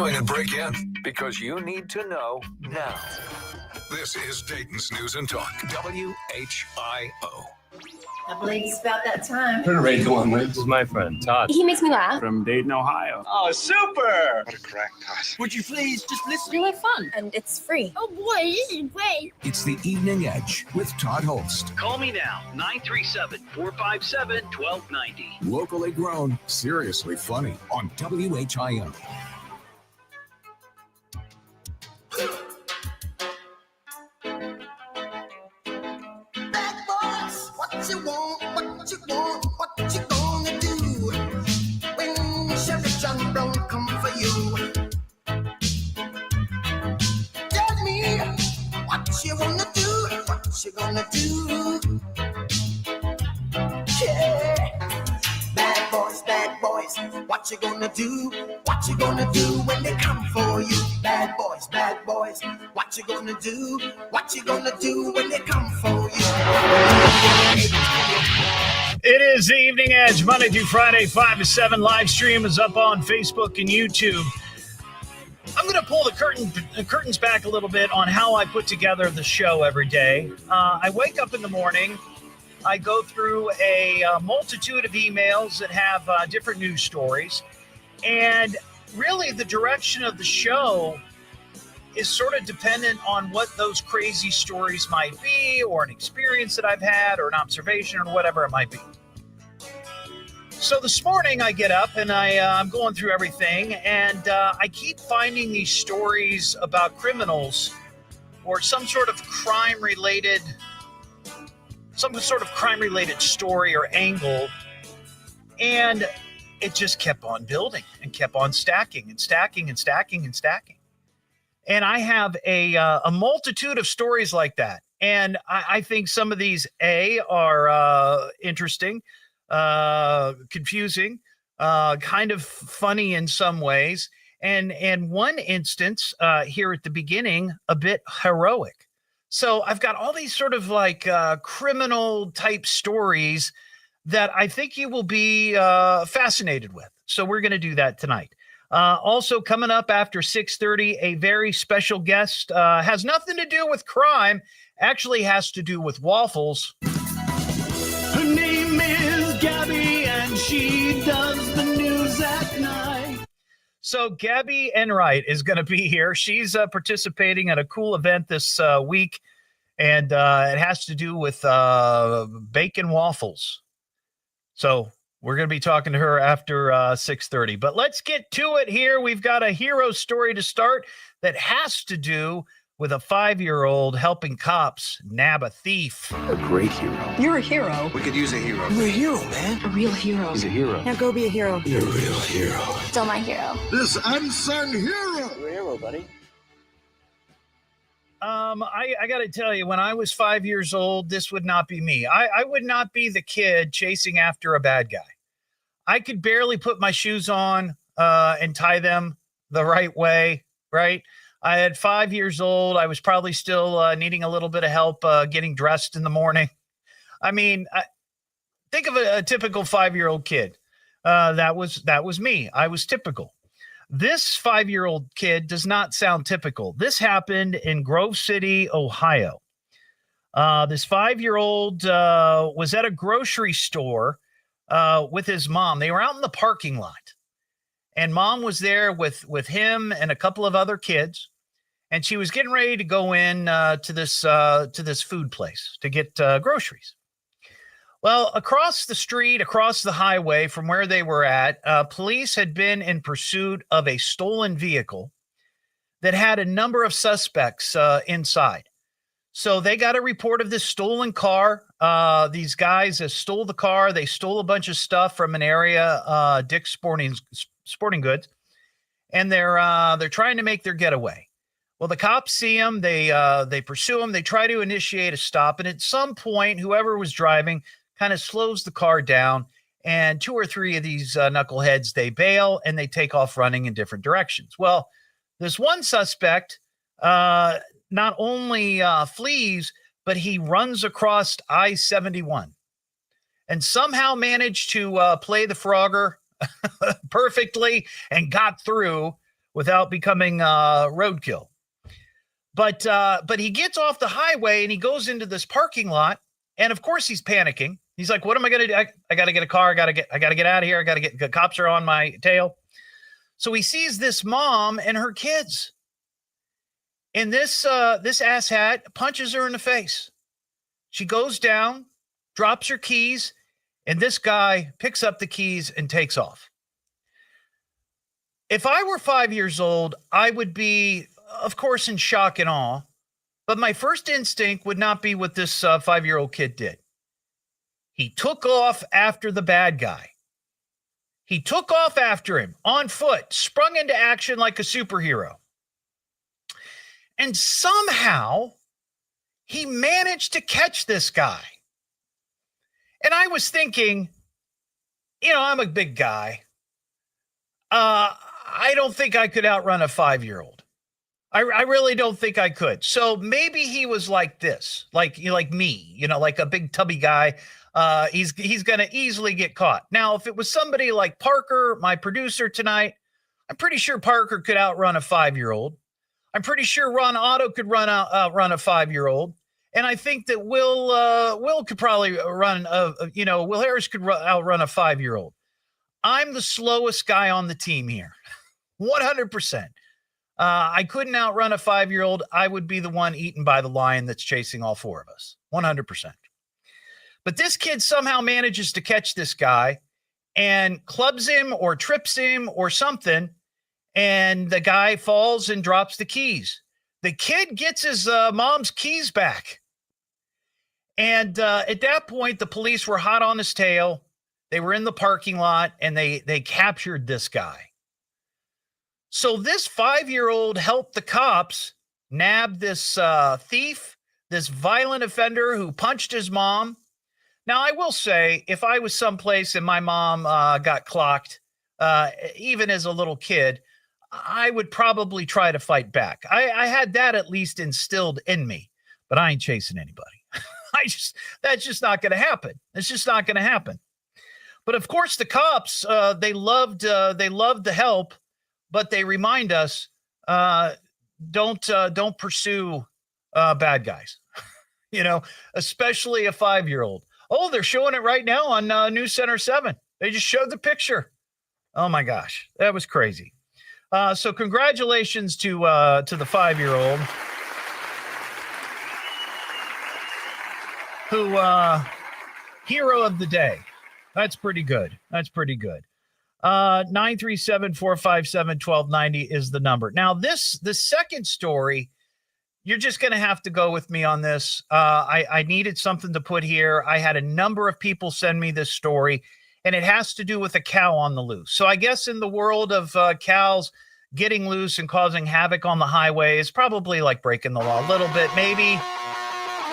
going to break in. Because you need to know now. This is Dayton's News and Talk, WHIO. I believe it's about that time. Turn the radio on, Liz. This is my friend, Todd. He makes me laugh. From Dayton, Ohio. Oh, super! What a crack, Todd. Would you please just listen? Really fun. And it's free. Oh boy, this is great. It's the Evening Edge with Todd Hollst. Call me now, 937-457-1290. Locally grown, seriously funny on WHIO. Bad boys, what you want, what you want, what you gonna do when Chevy John Brown come for you? Tell me what you wanna do, what you gonna do? Yeah. Bad boys, what you gonna do? What you gonna do when they come for you? Bad boys, what you gonna do? What you gonna do when they come for you? It is the Evening Edge, Monday through Friday, 5 to 7. Live stream is up on Facebook and YouTube. I'm going to pull the curtains back a little bit on how I put together the show every day. I wake up in the morning. I go through a multitude of emails that have different news stories. And really the direction of the show is sort of dependent on what those crazy stories might be, or an experience that I've had, or an observation, or whatever it might be. So this morning I get up and I'm going through everything, and I keep finding these stories about criminals or some sort of crime-related story or angle, and it just kept on building and kept on stacking and stacking and stacking and stacking. And I have a multitude of stories like that. And I think some of these, are interesting, confusing, kind of funny in some ways. And one instance here at the beginning, a bit heroic. So I've got all these sort of like criminal type stories that I think you will be fascinated with. So we're going to do that tonight. Also coming up after 6:30, a very special guest, has nothing to do with crime, actually has to do with waffles. Her name is Gabby and she does the news at night. So Gabrielle Enright is going to be here. She's participating at a cool event this week, and it has to do with bacon waffles. So we're going to be talking to her after 6:30. But let's get to it here. We've got a hero story to start that has to do with a 5-year-old helping cops nab a thief. A great hero. You're a hero. We could use a hero. You're a hero, man. A real hero. He's a hero. Now go be a hero. You're a real hero. Still my hero. This unsung hero. You're a hero, buddy. I got to tell you, when I was 5 years old, this would not be me. I would not be the kid chasing after a bad guy. I could barely put my shoes on and tie them the right way, right? I had 5 years old. I was probably still needing a little bit of help getting dressed in the morning. I mean, think of a typical 5-year-old kid. That was me. I was typical. This 5-year-old kid does not sound typical. This happened in Grove City, Ohio. This 5-year-old was at a grocery store with his mom. They were out in the parking lot, and mom was there with him and a couple of other kids, and she was getting ready to go in to this food place to get groceries. Well, across the street, across the highway from where they were at, police had been in pursuit of a stolen vehicle that had a number of suspects inside. So they got a report of this stolen car. These guys stole the car. They stole a bunch of stuff from an area, Dick's Sporting Goods, and they're trying to make their getaway. Well, the cops see them. They pursue them. They try to initiate a stop, and at some point, whoever was driving kind of slows the car down, and 2 or 3 of these knuckleheads, they bail and they take off running in different directions. Well, this one suspect not only flees, but he runs across I-71 and somehow managed to play the Frogger perfectly and got through without becoming roadkill. But he gets off the highway and he goes into this parking lot, and of course he's panicking. He's like, "What am I going to do? I got to get a car. I got to get out of here. The cops are on my tail." So he sees this mom and her kids, and this asshat punches her in the face. She goes down, drops her keys, and this guy picks up the keys and takes off. If I were 5 years old, I would be, of course, in shock and awe. But my first instinct would not be what this 5-year-old kid did. He took off after the bad guy. He took off after him on foot, sprung into action like a superhero. And somehow he managed to catch this guy. And I was thinking, I'm a big guy. I don't think I could outrun a 5-year-old. I really don't think I could. So maybe he was like this, like me, like a big tubby guy. He's going to easily get caught. Now, if it was somebody like Parker, my producer tonight, I'm pretty sure Parker could outrun a 5-year-old. I'm pretty sure Ron Otto could run a 5-year-old. And I think that Will could probably run, Will Harris could outrun a 5-year-old. I'm the slowest guy on the team here. 100%. I couldn't outrun a 5-year-old. I would be the one eaten by the lion that's chasing all four of us. 100%. But this kid somehow manages to catch this guy and clubs him or trips him or something. And the guy falls and drops the keys. The kid gets his mom's keys back. And at that point, the police were hot on his tail. They were in the parking lot, and they captured this guy. So this 5-year-old helped the cops nab this thief, this violent offender who punched his mom. Now, I will say, if I was someplace and my mom got clocked, even as a little kid, I would probably try to fight back. I had that at least instilled in me, but I ain't chasing anybody. That's just not going to happen. It's just not going to happen. But of course, the cops, they loved the help, but they remind us, don't pursue bad guys, especially a 5-year-old. Oh, they're showing it right now on Newscenter 7. They just showed the picture. Oh my gosh, that was crazy. So congratulations to the 5-year-old who hero of the day. That's pretty good. 937-457-1290 is the number. Now, the second story, you're just going to have to go with me on this. I needed something to put here. I had a number of people send me this story, and it has to do with a cow on the loose. So I guess in the world of cows getting loose and causing havoc on the highway is probably like breaking the law a little bit, maybe.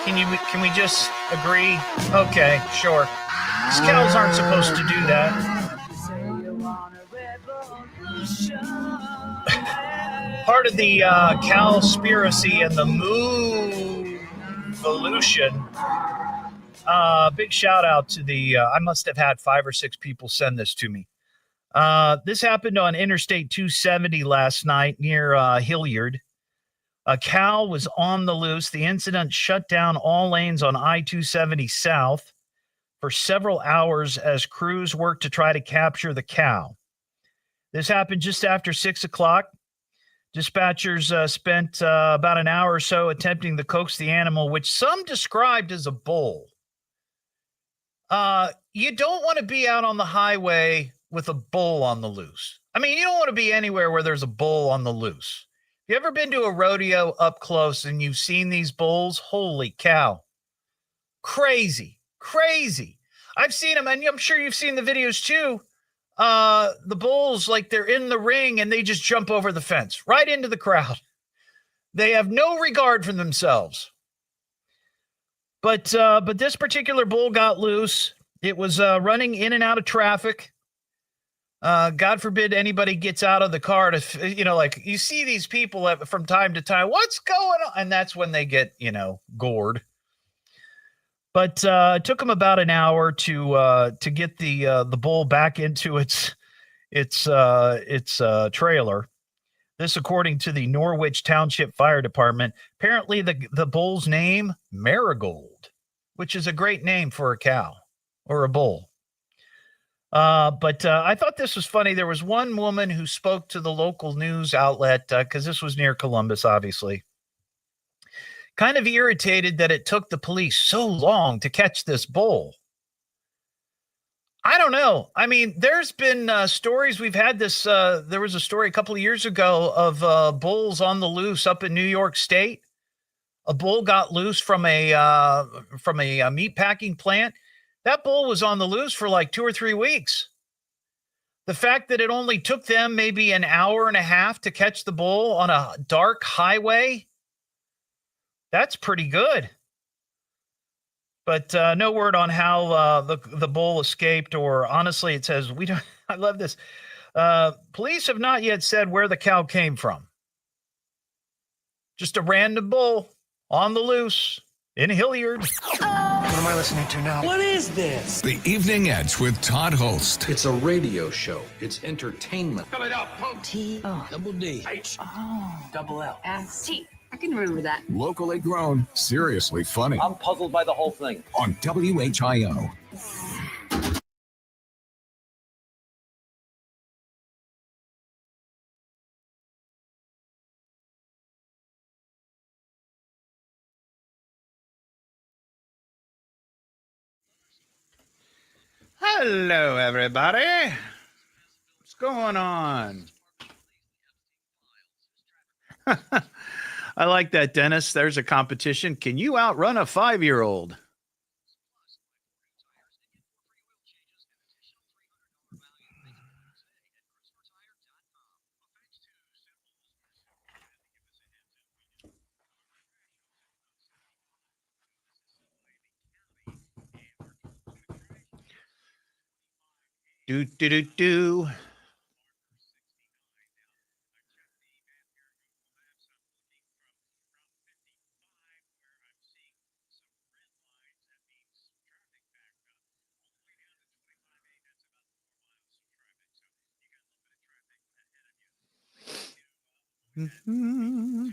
Can we just agree? Okay, sure. These cows aren't supposed to do that. Part of the cowspiracy and the moo-volution. Big shout out to I must have had 5 or 6 people send this to me. This happened on Interstate 270 last night near Hilliard. A cow was on the loose. The incident shut down all lanes on I-270 South for several hours as crews worked to try to capture the cow. This happened just after 6 o'clock. Dispatchers spent about an hour or so attempting to coax the animal, which some described as a bull. You don't want to be out on the highway with a bull on the loose. I mean, you don't want to be anywhere where there's a bull on the loose. Have you ever been to a rodeo up close and you've seen these bulls? Holy cow. Crazy. I've seen them, and I'm sure you've seen the videos too. The bulls, like they're in the ring and they just jump over the fence right into the crowd. They have no regard for themselves. But this particular bull got loose. It was running in and out of traffic. God forbid anybody gets out of the car to, like you see these people from time to time, what's going on? And that's when they get, gored. But it took them about an hour to get the bull back into its trailer. This, according to the Norwich Township Fire Department. Apparently, the bull's name, Marigold, which is a great name for a cow or a bull. But I thought this was funny. There was one woman who spoke to the local news outlet, because this was near Columbus, obviously. Kind of irritated that it took the police so long to catch this bull. I don't know. I mean, there's been stories. We've had this. There was a story a couple of years ago of bulls on the loose up in New York State. A bull got loose from a meat packing plant. That bull was on the loose for like 2 or 3 weeks. The fact that it only took them maybe an hour and a half to catch the bull on a dark highway, that's pretty good. But no word on how the bull escaped, or honestly, it says we don't. I love this. Police have not yet said where the cow came from. Just a random bull on the loose in Hilliard. What am I listening to now? What is this? The Evening Edge with Todd Hollst. It's a radio show. It's entertainment. Spell it out. T. O. Double D. H. Oh. Double L. S. T. I can remember that. Locally grown, seriously funny. I'm puzzled by the whole thing. On WHIO. Hello, everybody. What's going on? I like that, Dennis. There's a competition. Can you outrun a 5-year-old? Do. Mm-hmm.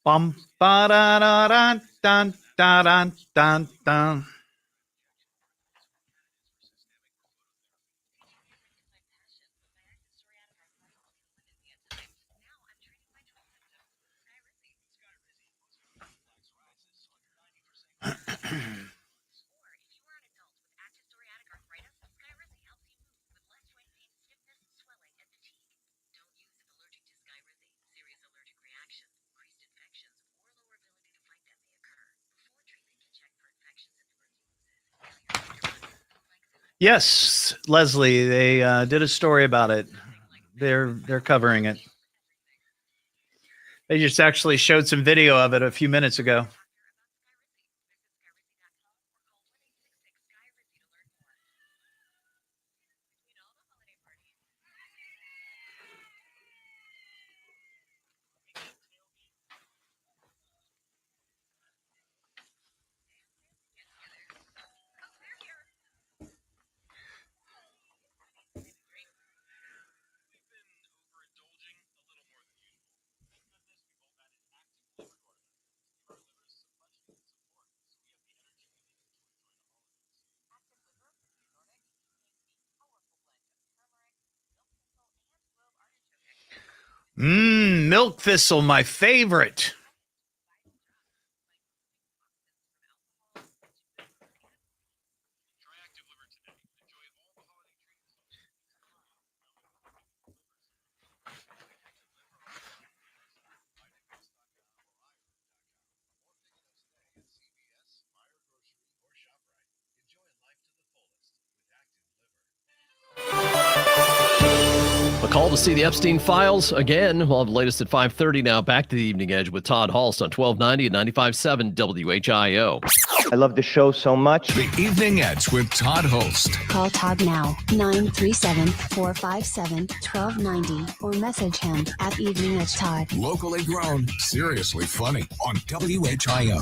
Bum ba da da da dun da dun dun dun. Yes, Leslie, they did a story about it. They're covering it. They just actually showed some video of it a few minutes ago. Milk thistle, my favorite. A call to see the Epstein files again. We'll have the latest at 5:30 now. Back to the Evening Edge with Todd Hollst on 1290 and 95.7 WHIO. I love the show so much. The Evening Edge with Todd Hollst. Call Todd now, 937-457-1290, or message him at Evening Edge Todd. Locally grown, seriously funny on WHIO.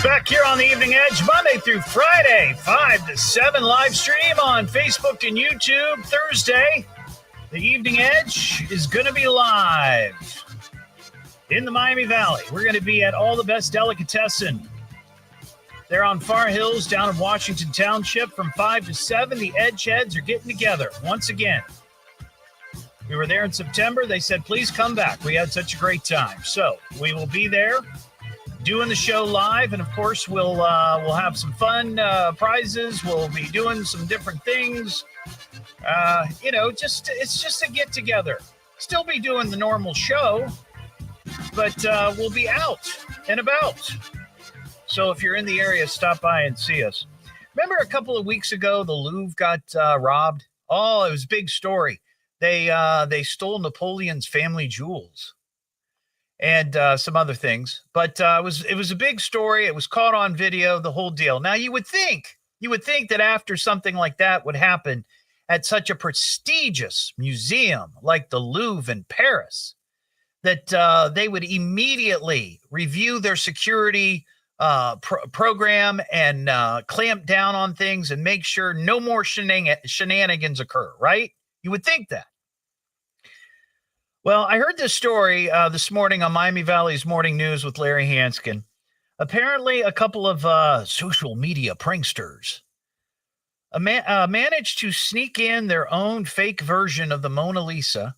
Back here on the Evening Edge, Monday through Friday, 5 to 7, live stream on Facebook and YouTube. Thursday, the Evening Edge is going to be live in the Miami Valley. We're going to be at All the Best Delicatessen. They're on Far Hills down in Washington Township from 5 to 7. The Edge Heads are getting together once again. We were there in September. They said, please come back. We had such a great time. So we will be there doing the show live. And, of course, we'll have some fun prizes. We'll be doing some different things. It's just a get together. Still be doing the normal show, but we'll be out and about. So if you're in the area, stop by and see us. Remember a couple of weeks ago, the Louvre got robbed? Oh, it was a big story. They stole Napoleon's family jewels and some other things. But it was a big story. It was caught on video, the whole deal. Now, you would think that after something like that would happen at such a prestigious museum like the Louvre in Paris, that they would immediately review their security program and clamp down on things and make sure no more shenanigans occur, right? You would think that. Well, I heard this story this morning on Miami Valley's Morning News with Larry Hanskin. Apparently, a couple of social media pranksters managed to sneak in their own fake version of the Mona Lisa,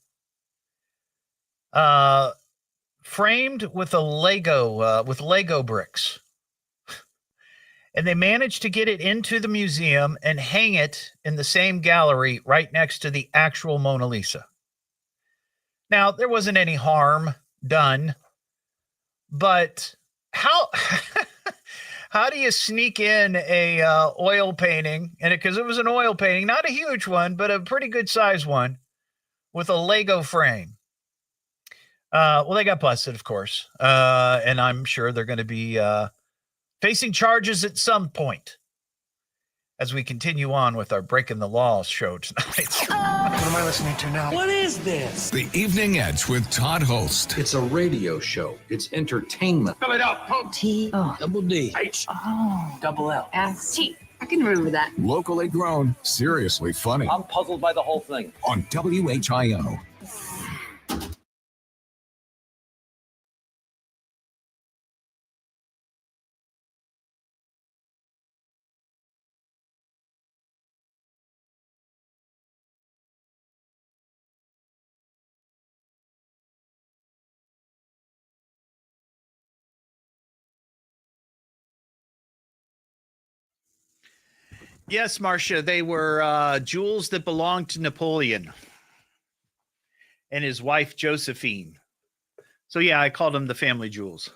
framed with Lego bricks. And they managed to get it into the museum and hang it in the same gallery right next to the actual Mona Lisa. Now, there wasn't any harm done, but how do you sneak in a oil painting? And because it was an oil painting, not a huge one, but a pretty good size one with a Lego frame. Well, they got busted, of course, and I'm sure they're going to be facing charges at some point as we continue on with our Breaking the Law show tonight. What am I listening to now? What is this? The Evening Edge with Todd Hollst. It's a radio show. It's entertainment. Fill it up. T-O. Double D. H. Oh. Double L. S-T. I can remember that. Locally grown, seriously funny I'm puzzled by the whole thing. on WHIO. Yes, Marcia, they were jewels that belonged to Napoleon and his wife, Josephine. So, yeah, I called them the family jewels.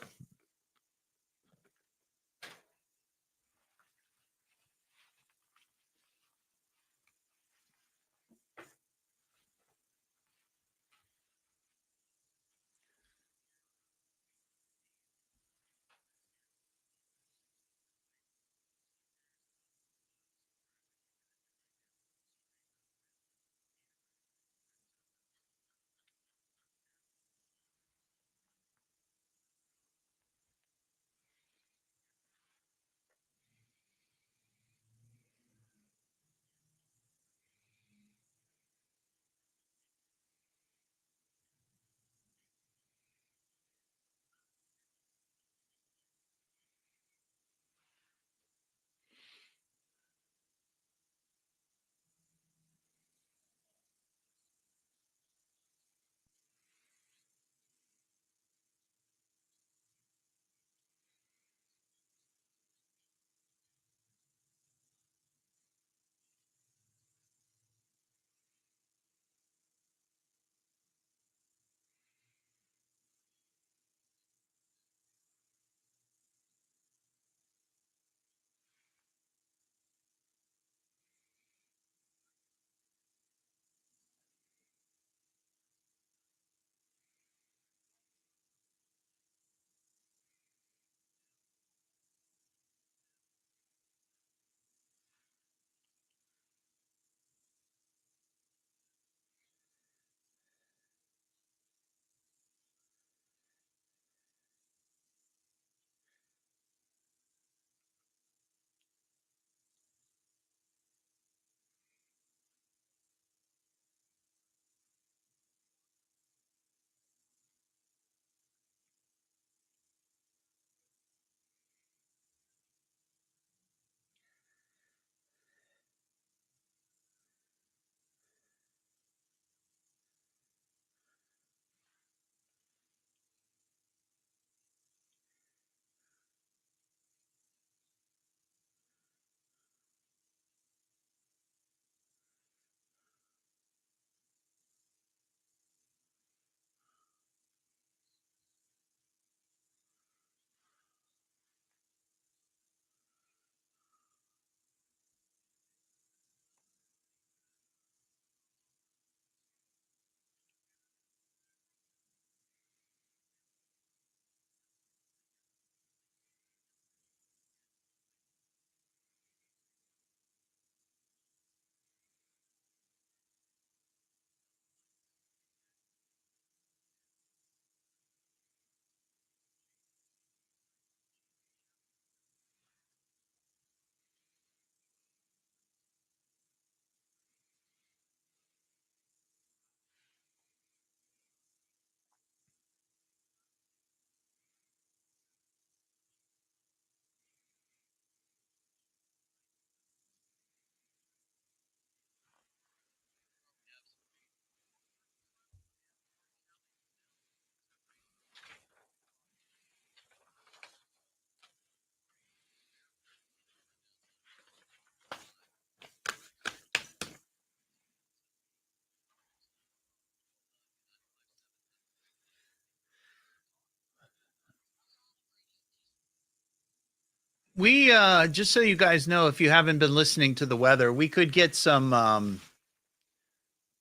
We just so you guys know, if you haven't been listening to the weather, we could get some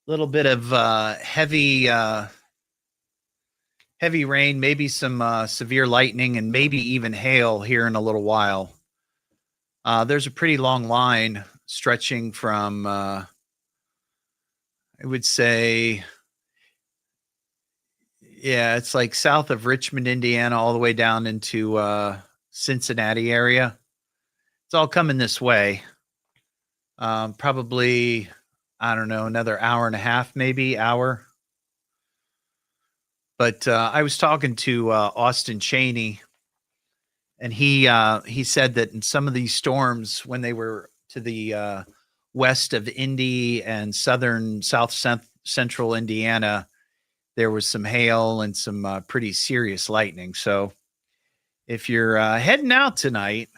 little bit of heavy rain, maybe some severe lightning, and maybe even hail here in a little while. There's a pretty long line stretching from I would say, yeah, it's like south of Richmond, Indiana, all the way down into Cincinnati area. It's all coming this way. Probably, I don't know, another hour and a half, maybe hour. But I was talking to Austin Cheney, and he said that in some of these storms, when they were to the west of Indy and south central Indiana, there was some hail and some pretty serious lightning. So if you're heading out tonight,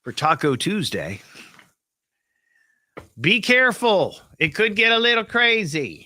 for Taco Tuesday. Be careful. It could get a little crazy.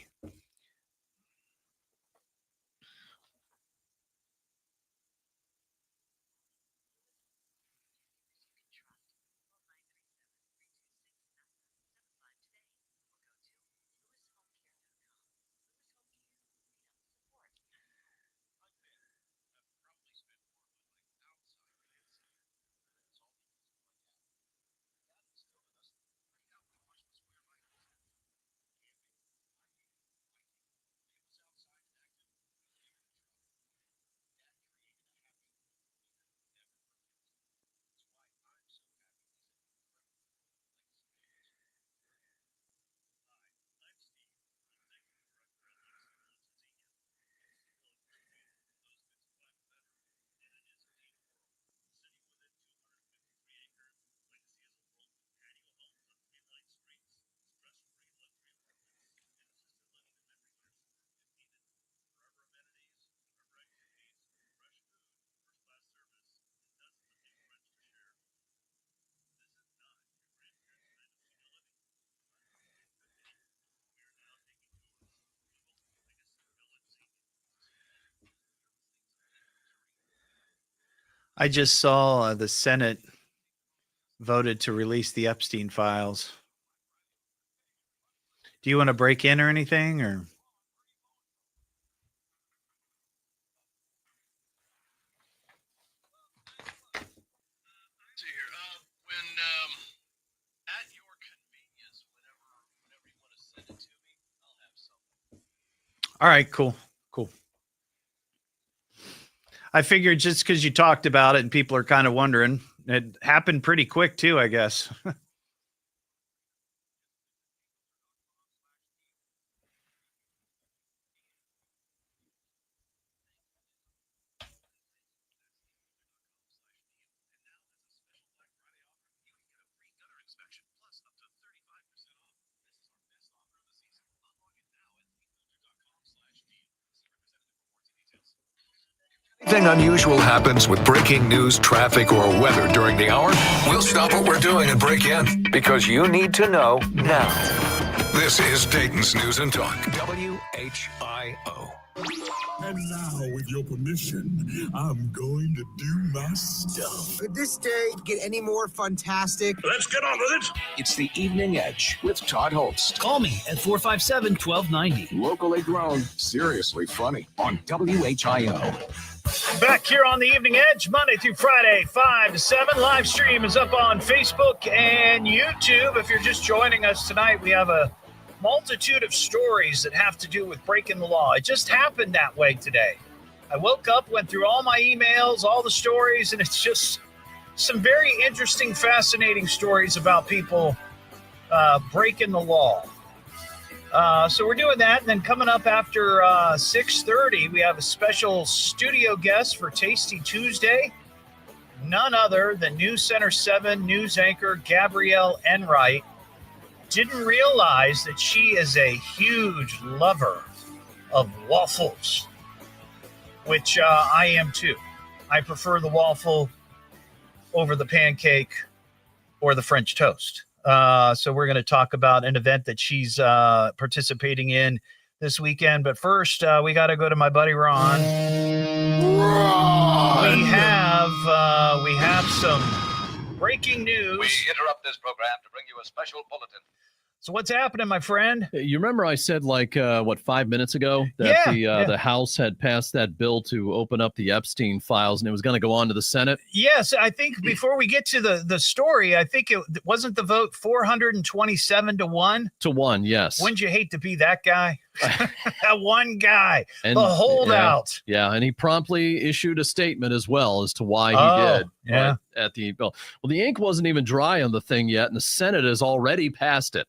I just saw the Senate voted to release the Epstein files. Do you want to break in or anything, or? All right, cool. I figured just because you talked about it and people are kind of wondering, it happened pretty quick too, I guess. Anything unusual happens with breaking news, traffic, or weather during the hour, we'll stop what we're doing and break in. Because you need to know now. This is Dayton's News and Talk. WHIO. And now, with your permission, I'm going to do my stuff. Could this day get any more fantastic? Let's get on with it. It's the Evening Edge with Todd Hollst. Call me at 457-1290. Locally grown, seriously funny on WHIO. Back here on the Evening Edge, Monday through Friday, 5 to 7. Live stream is up on Facebook and YouTube. If you're just joining us tonight, we have a multitude of stories that have to do with breaking the law. It just happened that way today. I woke up, went through all my emails, all the stories, and it's just some very interesting, fascinating stories about people breaking the law. So we're doing that, and then coming up after 6:30, we have a special studio guest for Tasty Tuesday. None other than Newscenter 7 news anchor Gabrielle Enright. Didn't realize that she is a huge lover of waffles, which I am too. I prefer the waffle over the pancake or the French toast. So we're going to talk about an event that she's participating in this weekend. But first, we got to go to my buddy Ron. We have some breaking news. We interrupt this program to bring you a special bulletin. So what's happening, my friend? You remember I said 5 minutes ago that the House had passed that bill to open up the Epstein files and it was going to go on to the Senate? Yes, I think before we get to the story, I think it wasn't the vote 427 to 1? To 1, yes. Wouldn't you hate to be that guy? That one guy, and, the holdout. Yeah, and he promptly issued a statement as well as to why he did. Yeah. At the bill. Well, the ink wasn't even dry on the thing yet, and the Senate has already passed it.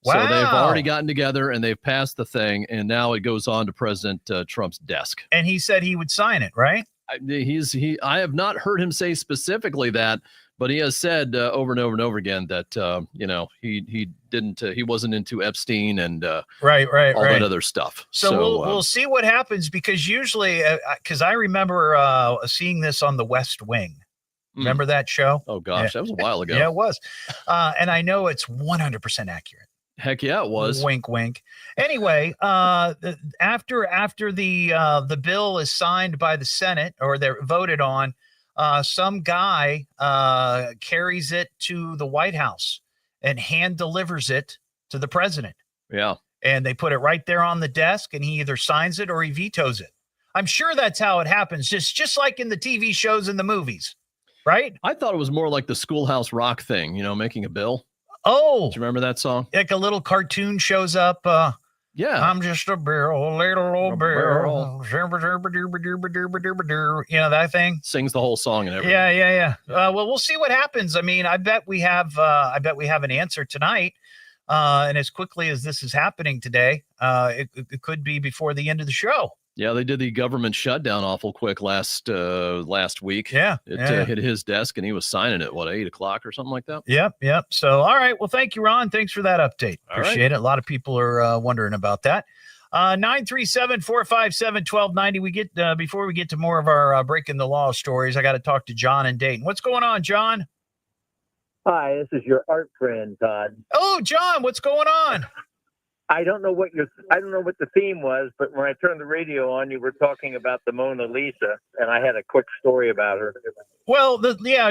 Wow. So they've already gotten together and they've passed the thing, and now it goes on to President Trump's desk. And he said he would sign it, right? I have not heard him say specifically that, but he has said over and over and over again that he wasn't into Epstein and all that other stuff. So we'll see what happens, because usually, because I remember seeing this on The West Wing. Remember that show? Oh, gosh. That was a while ago. Yeah, it was. And I know it's 100% accurate. Heck yeah, it was. Wink, wink. Anyway, after the bill is signed by the Senate or they're voted on, some guy carries it to the White House and hand delivers it to the president. Yeah. And they put it right there on the desk, and he either signs it or he vetoes it. I'm sure that's how it happens, just like in the TV shows and the movies, right? I thought it was more like the Schoolhouse Rock thing, making a bill. Oh. Do you remember that song? Like a little cartoon shows up. Yeah. I'm just a barrel, little old barrel. That thing. Sings the whole song and everything. Yeah. Well, we'll see what happens. I mean, I bet we have an answer tonight. And as quickly as this is happening today, it could be before the end of the show. Yeah, they did the government shutdown awful quick last week. Yeah. It hit his desk and he was signing it, 8 o'clock or something like that? Yep. So, all right. Well, thank you, Ron. Thanks for that update. Appreciate it. A lot of people are wondering about that. 937-457-1290. We get before we get to more of our breaking the law stories, I got to talk to John in Dayton. What's going on, John? Hi, this is your art friend, Todd. Oh, John, what's going on? I don't know what the theme was, but when I turned the radio on, you were talking about the Mona Lisa, and I had a quick story about her. Well,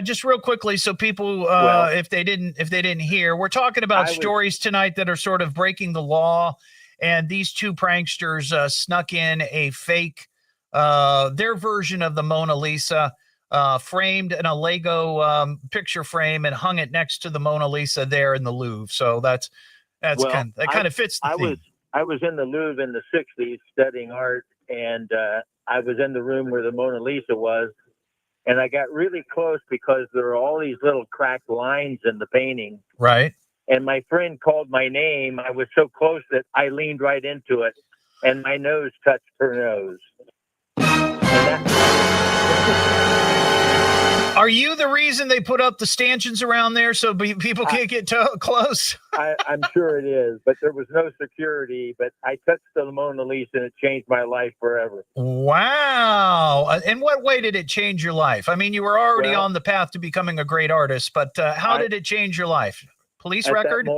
just real quickly, so people, if they didn't hear, we're talking about stories tonight that are sort of breaking the law, and these two pranksters snuck in a fake, their version of the Mona Lisa, framed in a Lego picture frame and hung it next to the Mona Lisa there in the Louvre. So that kind of fits the theme. I was in the Louvre in the 60s studying art, and I was in the room where the Mona Lisa was, and I got really close because there are all these little cracked lines in the painting. Right. And my friend called my name. I was so close that I leaned right into it, and my nose touched her nose. Are you the reason they put up the stanchions around there so people can't get close? I'm sure it is, but there was no security. But I touched the Mona Lisa, and it changed my life forever. Wow. In what way did it change your life? I mean, you were already on the path to becoming a great artist, but how did it change your life? Police record?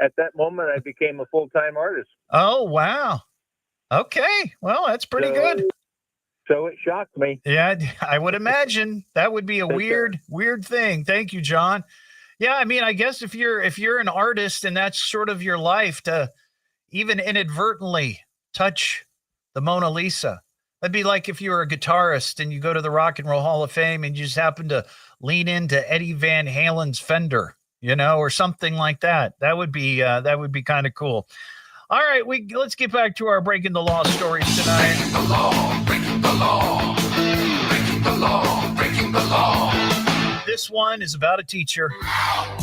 At that moment, I became a full-time artist. Oh, wow. Okay. Well, that's pretty good. So it shocked me. Yeah, I would imagine that would be a weird thing. Thank you, John. Yeah, I mean, I guess if you're an artist and that's sort of your life, to even inadvertently touch the Mona Lisa, that'd be like if you were a guitarist and you go to the Rock and Roll Hall of Fame and you just happen to lean into Eddie Van Halen's Fender, or something like that. That would be kind of cool. All right, let's get back to our breaking the law stories tonight. Breaking the law, breaking the law, breaking the law, breaking the law. This one is about a teacher. I'm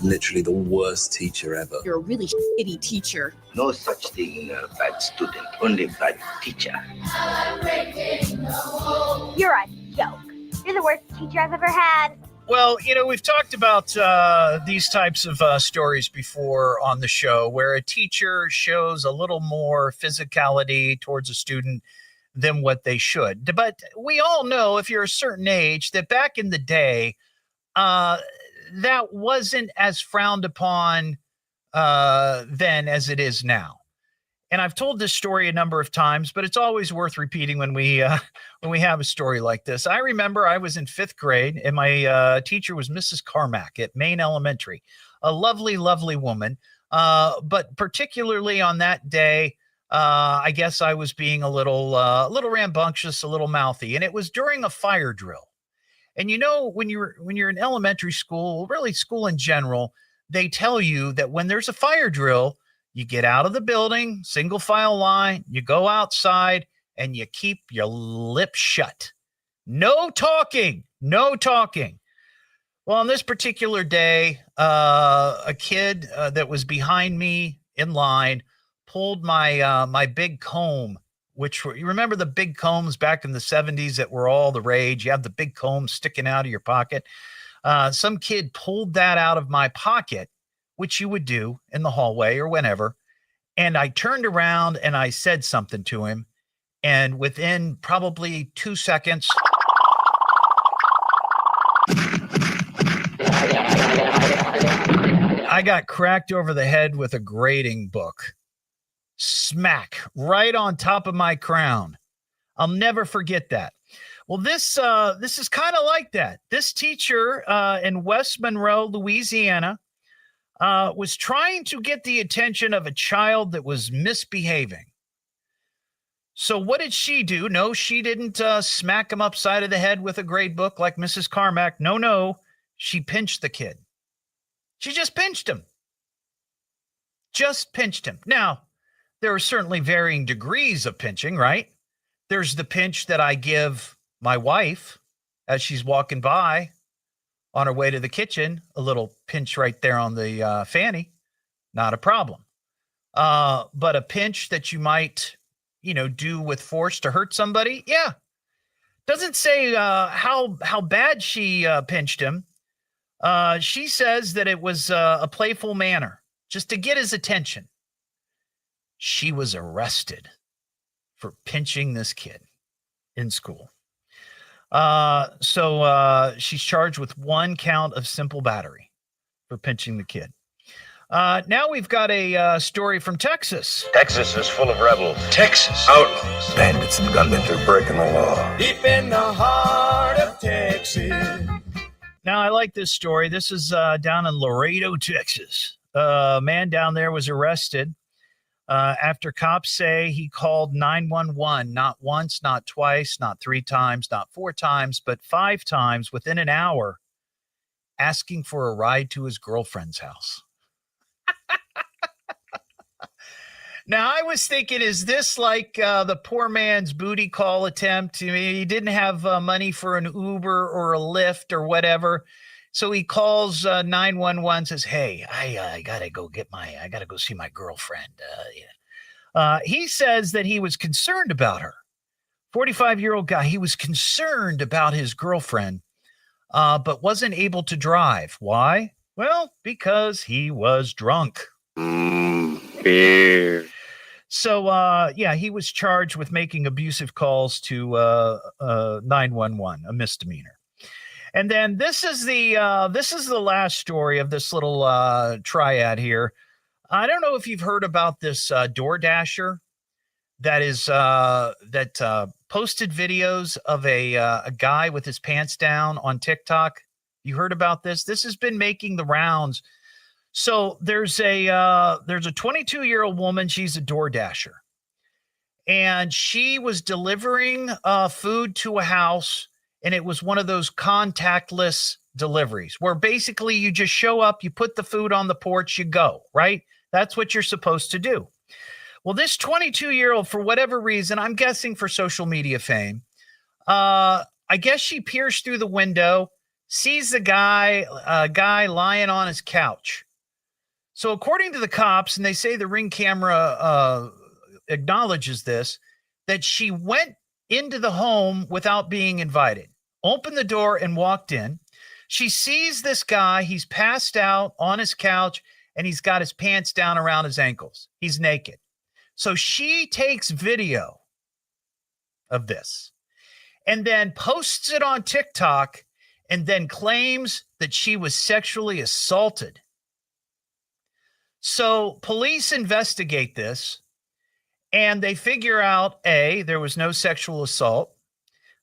literally the worst teacher ever. You're a really shitty teacher. No such thing, bad student, only bad teacher. You're a joke. You're the worst teacher I've ever had. Well, we've talked about these types of stories before on the show where a teacher shows a little more physicality towards a student than what they should. But we all know, if you're a certain age, that back in the day, that wasn't as frowned upon then as it is now. And I've told this story a number of times, but it's always worth repeating when we have a story like this. I remember I was in 5th grade, and my teacher was Mrs. Carmack at Maine Elementary, a lovely, lovely woman. But particularly on that day, I guess I was being a little rambunctious, a little mouthy, and it was during a fire drill. And when you're in elementary school, really school in general, they tell you that when there's a fire drill, you get out of the building, single file line, you go outside, and you keep your lips shut. No talking, no talking. Well, on this particular day, a kid that was behind me in line pulled my big comb, you remember the big combs back in the 70s that were all the rage? You have the big comb sticking out of your pocket. Some kid pulled that out of my pocket, which you would do in the hallway or whenever. And I turned around and I said something to him. And within probably 2 seconds, I got cracked over the head with a grading book. Smack right on top of my crown. I'll never forget that. Well, this is kind of like that. This teacher in West Monroe, Louisiana, was trying to get the attention of a child that was misbehaving. So what did she do? No, she didn't smack him upside of the head with a grade book like Mrs. Carmack. No, she pinched the kid. She just pinched him. Just pinched him. Now, there are certainly varying degrees of pinching, right? There's the pinch that I give my wife as she's walking by on her way to the kitchen, a little pinch right there on the fanny, not a problem. But a pinch that you might, do with force to hurt somebody, yeah. Doesn't say how bad she pinched him. She says that it was a playful manner, just to get his attention. She was arrested for pinching this kid in school. So she's charged with 1 count of simple battery for pinching the kid. Now we've got a story from Texas. Texas is full of rebels. Texas. Outlaws. Bandits and gunmen are breaking the law. Deep in the heart of Texas. Now, I like this story. This is down in Laredo, Texas. A man down there was arrested after cops say he called 911, not once, not twice, not 3 times, not 4 times, but 5 times within an hour, asking for a ride to his girlfriend's house. Now, I was thinking, is this like the poor man's booty call attempt? I mean, he didn't have money for an Uber or a Lyft or whatever. So he calls 911, says, hey, I got to go see my girlfriend. He says that he was concerned about her. 45-year-old guy. He was concerned about his girlfriend, but wasn't able to drive. Why? Well, because he was drunk. Beer. So, he was charged with making abusive calls to 911, a misdemeanor. And then this is the last story of this little triad here. I don't know if you've heard about this DoorDasher that is posted videos of a guy with his pants down on TikTok. You heard about this? This has been making the rounds. So there's a 22-year-old woman. She's a DoorDasher, and she was delivering food to a house, and it was one of those contactless deliveries where basically you just show up, you put the food on the porch, you go, right? That's what you're supposed to do. Well, this 22-year-old, for whatever reason, I'm guessing for social media fame, I guess she peers through the window, sees a guy lying on his couch. So according to the cops, and they say the Ring camera acknowledges this, that she went into the home without being invited, opened the door and walked in. She sees this guy. He's passed out on his couch, and he's got his pants down around his ankles. He's naked. So she takes video of this and then posts it on TikTok and then claims that she was sexually assaulted. So police investigate this, and they figure out, A, there was no sexual assault,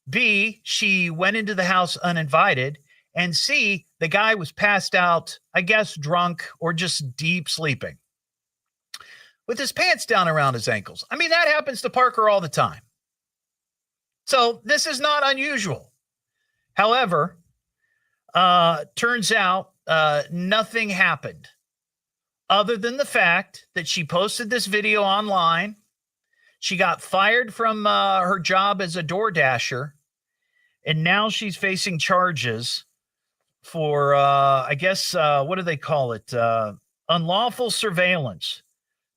B, she went into the house uninvited, and C, the guy was passed out, I guess, drunk or just deep sleeping with his pants down around his ankles. I mean, that happens to Parker all the time. So this is not unusual. However, turns out nothing happened, other than the fact that she posted this video online. She got fired from her job as a DoorDasher, and now she's facing charges for, I guess, what do they call it? Unlawful surveillance,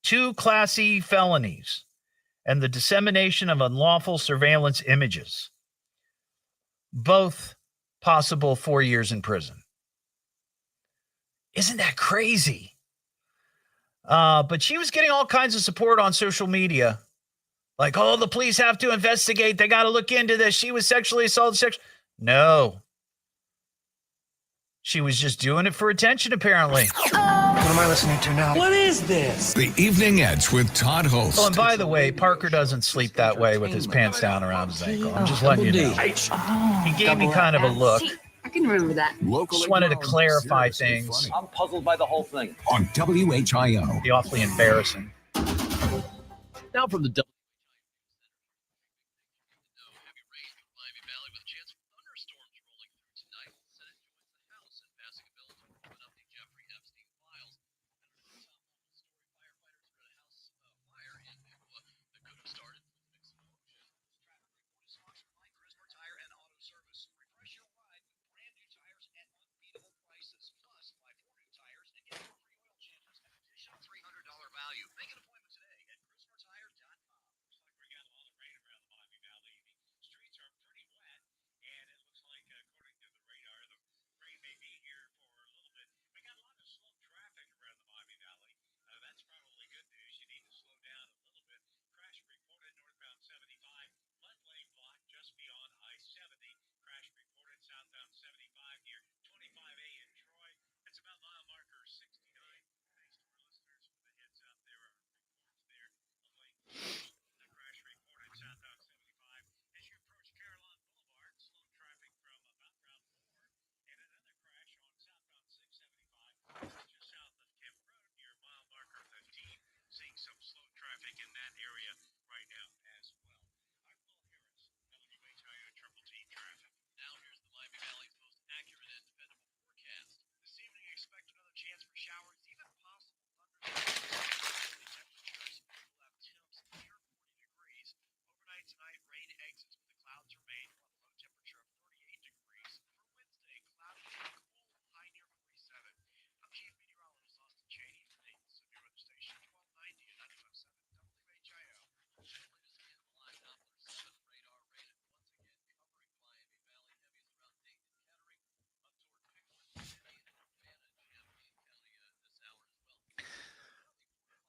2 Class E felonies, and the dissemination of unlawful surveillance images. Both possible 4 years in prison. Isn't that crazy? But she was getting all kinds of support on social media. Like, oh, the police have to investigate. They got to look into this. She was sexually assaulted. No. She was just doing it for attention, apparently. What am I listening to now? What is this? The Evening Edge with Todd Hollst. Oh, and by the way, Parker doesn't sleep that way with his pants down around his ankle. I'm just letting you know. He gave me kind of a look. I can remember that. Just wanted to clarify things. I'm puzzled by the whole thing. On WHIO. Be awfully embarrassing. Now from the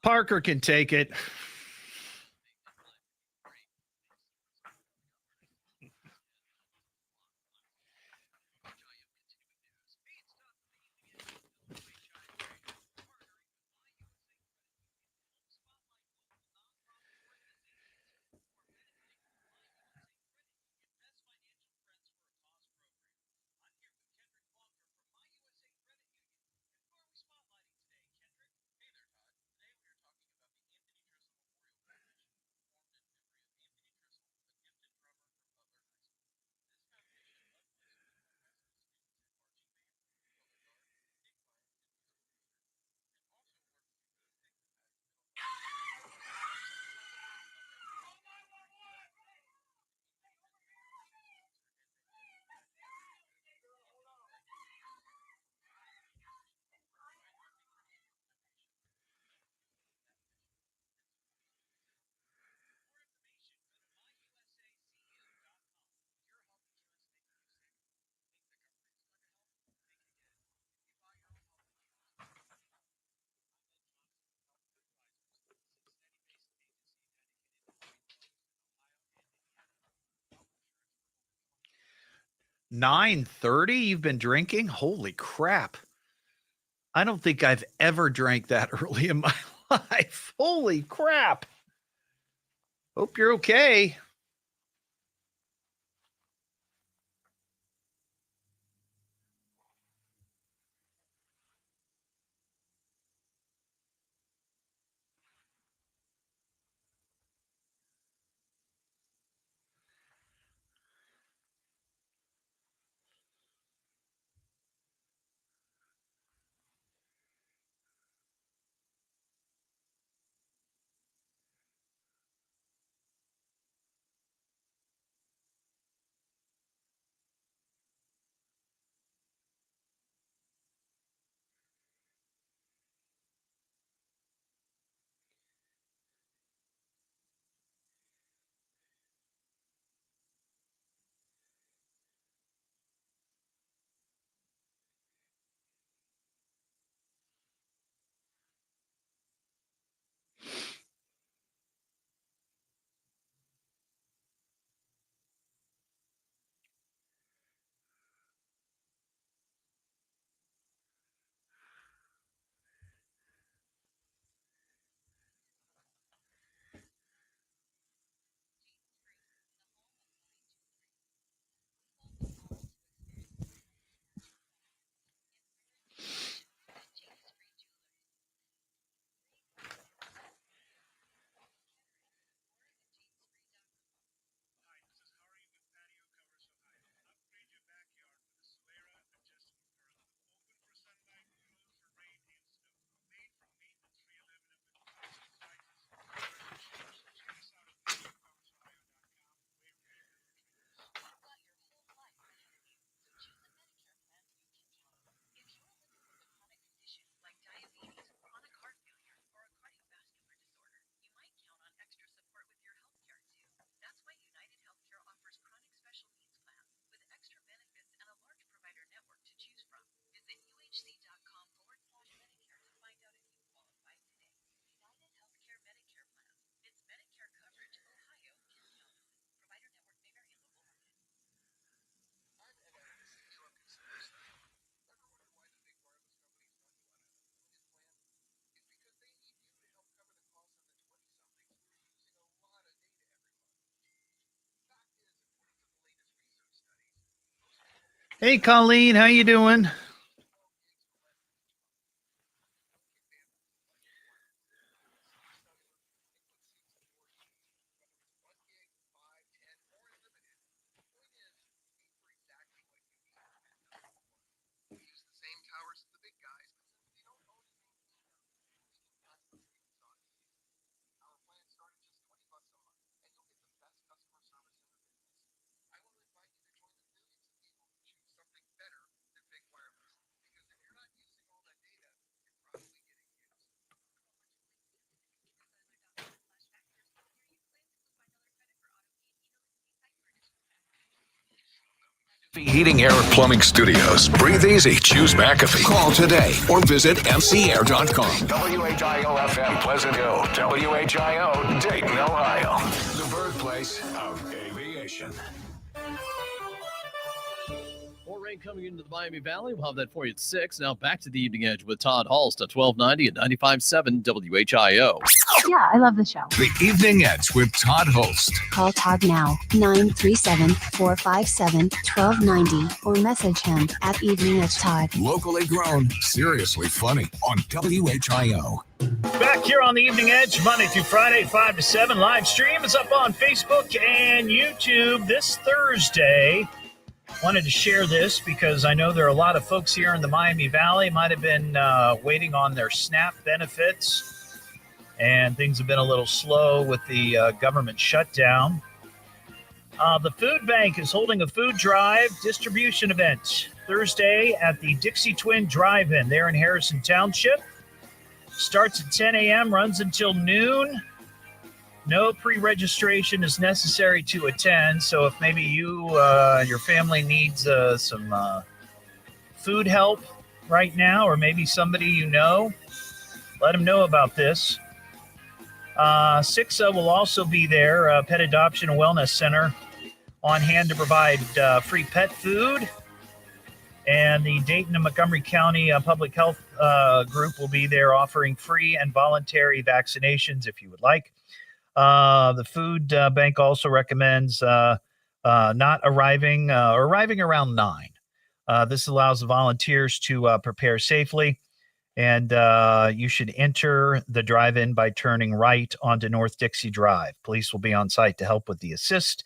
Parker can take it. $9:30. You've been drinking? Holy crap. I don't think I've ever drank that early in my life. Holy crap. Hope you're okay. Hey, Colleen, how you doing? Heating, Air, and Plumbing Studios. Breathe easy. Choose McAfee. Call today or visit mcair.com. WHIO FM Pleasant Hill. WHIO Dayton, Ohio. The birthplace of aviation. More rain coming into the Miami Valley. We'll have that for you at 6. Now back to the Evening Edge with Todd Hollst at 1290 and 95.7 WHIO. Yeah, I love the show. The Evening Edge with Todd Hollst. Call Todd now, 937-457-1290, or message him at Evening Edge Todd. Locally grown, seriously funny on WHIO. Back here on the Evening Edge, Monday through Friday, 5 to 7. Live stream is up on Facebook and YouTube this Thursday. Wanted to share this because I know there are a lot of folks here in the Miami Valley might have been waiting on their SNAP benefits, and things have been a little slow with the government shutdown. The food bank is holding a food drive distribution event Thursday at the Dixie Twin Drive-In there in Harrison Township. Starts at 10 a.m., runs until noon. No pre-registration is necessary to attend, so if maybe you your family needs some food help right now, or maybe somebody you know, let them know about this. SIXA will also be there, Pet Adoption and Wellness Center, on hand to provide free pet food. And the Dayton and Montgomery County Public Health Group will be there offering free and voluntary vaccinations if you would like. The food bank also recommends not arriving or arriving around 9. This allows the volunteers to prepare safely, and you should enter the drive-in by turning right onto North Dixie Drive. Police will be on site to help with the assist,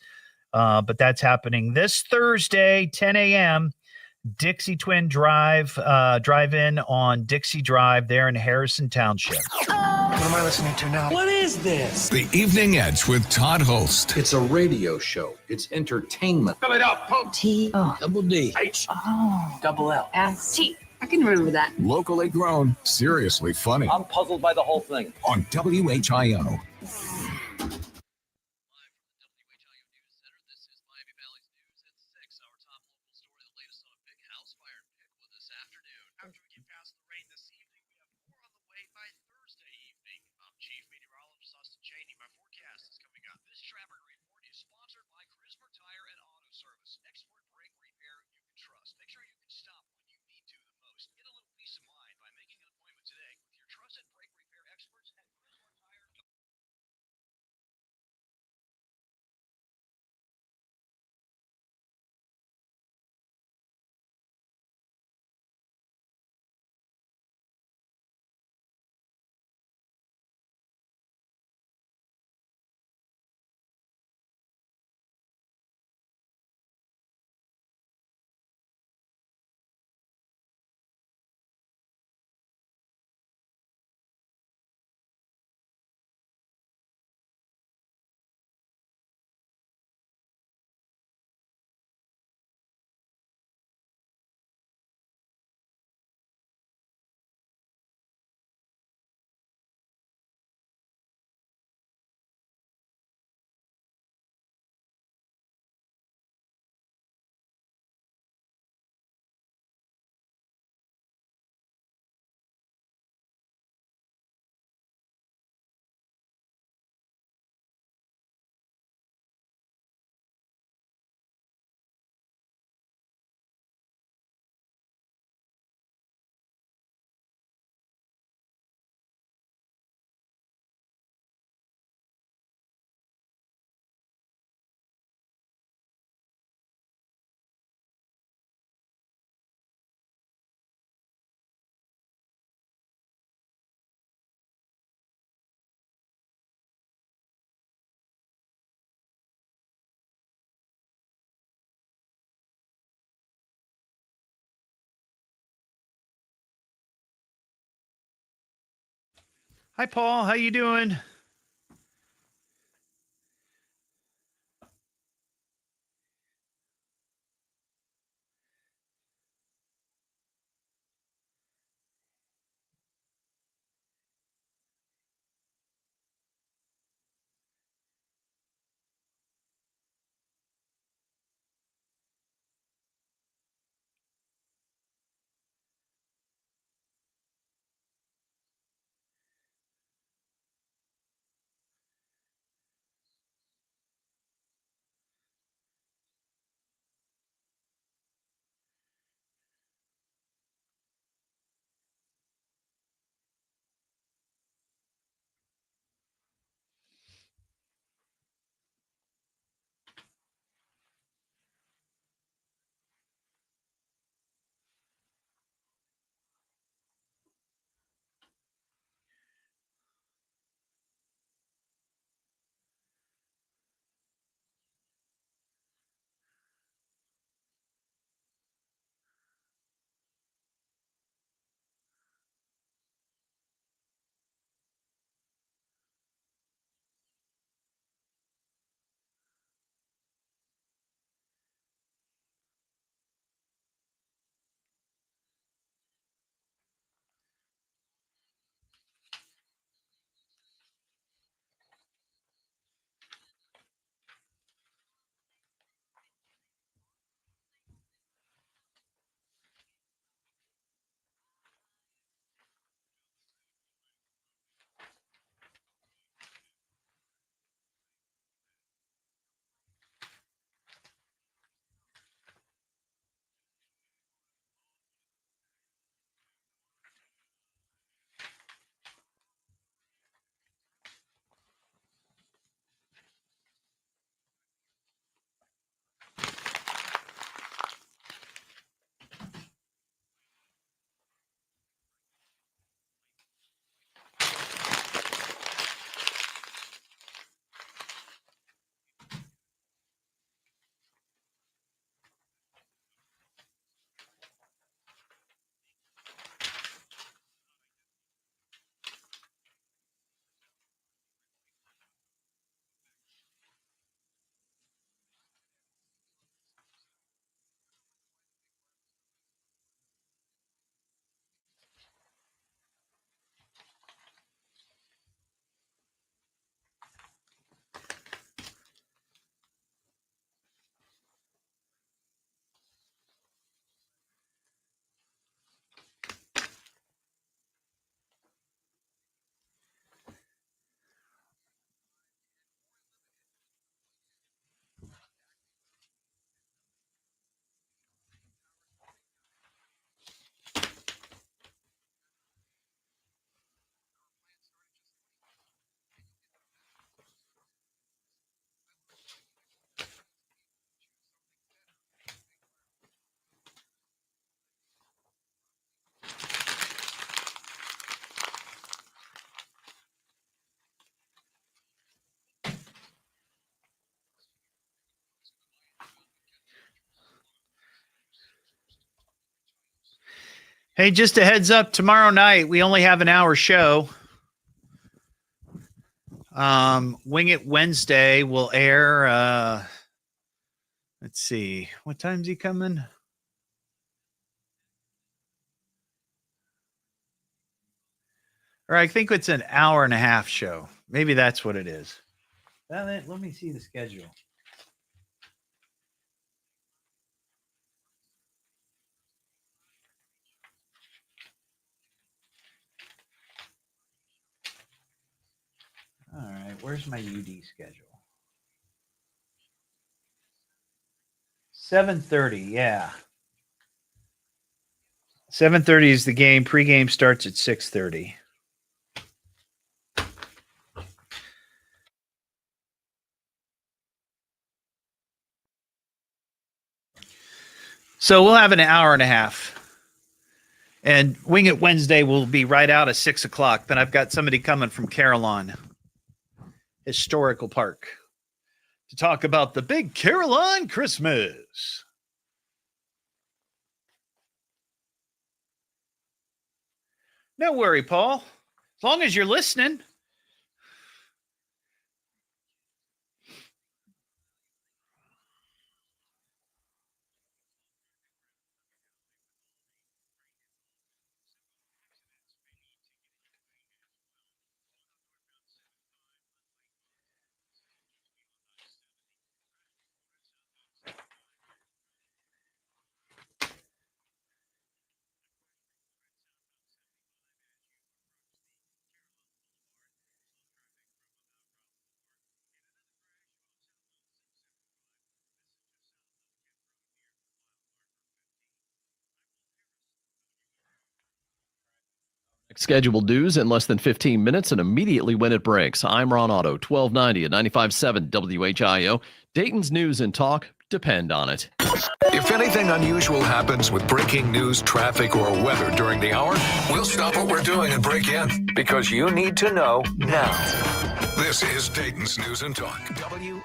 but that's happening this Thursday, 10 a.m., Dixie Twin Drive-In on Dixie Drive there in Harrison Township. What am I listening to now? What is this? The Evening Edge with Todd Hollst. It's a radio show. It's entertainment. Fill it up. T-O. Double D. H. Oh. Double L. S-T. I can remember that. Locally grown, seriously funny I'm puzzled by the whole thing. on WHIO. Hi, Paul. How you doing? Hey, just a heads up, tomorrow night, we only have an hour show. Wing It Wednesday will air, let's see, what time's he coming? Or I think it's an hour and a half show. Maybe that's what it is. Let me see the schedule. All right, where's my UD schedule? 7:30, yeah. 7:30 is the game. Pregame starts at 6:30. So we'll have an hour and a half. And Wing It Wednesday will be right out at 6 o'clock. Then I've got somebody coming from Carillon Historical Park to talk about the big Carillon Christmas. No worry, Paul. As long as you're listening. Scheduled news in less than 15 minutes and immediately when it breaks. I'm Ron Otto, 1290 at 95.7 WHIO. Dayton's news and talk depend on it. If anything unusual happens with breaking news, traffic, or weather during the hour, we'll stop what we're doing and break in because you need to know now. This is Dayton's News and Talk, WHIO.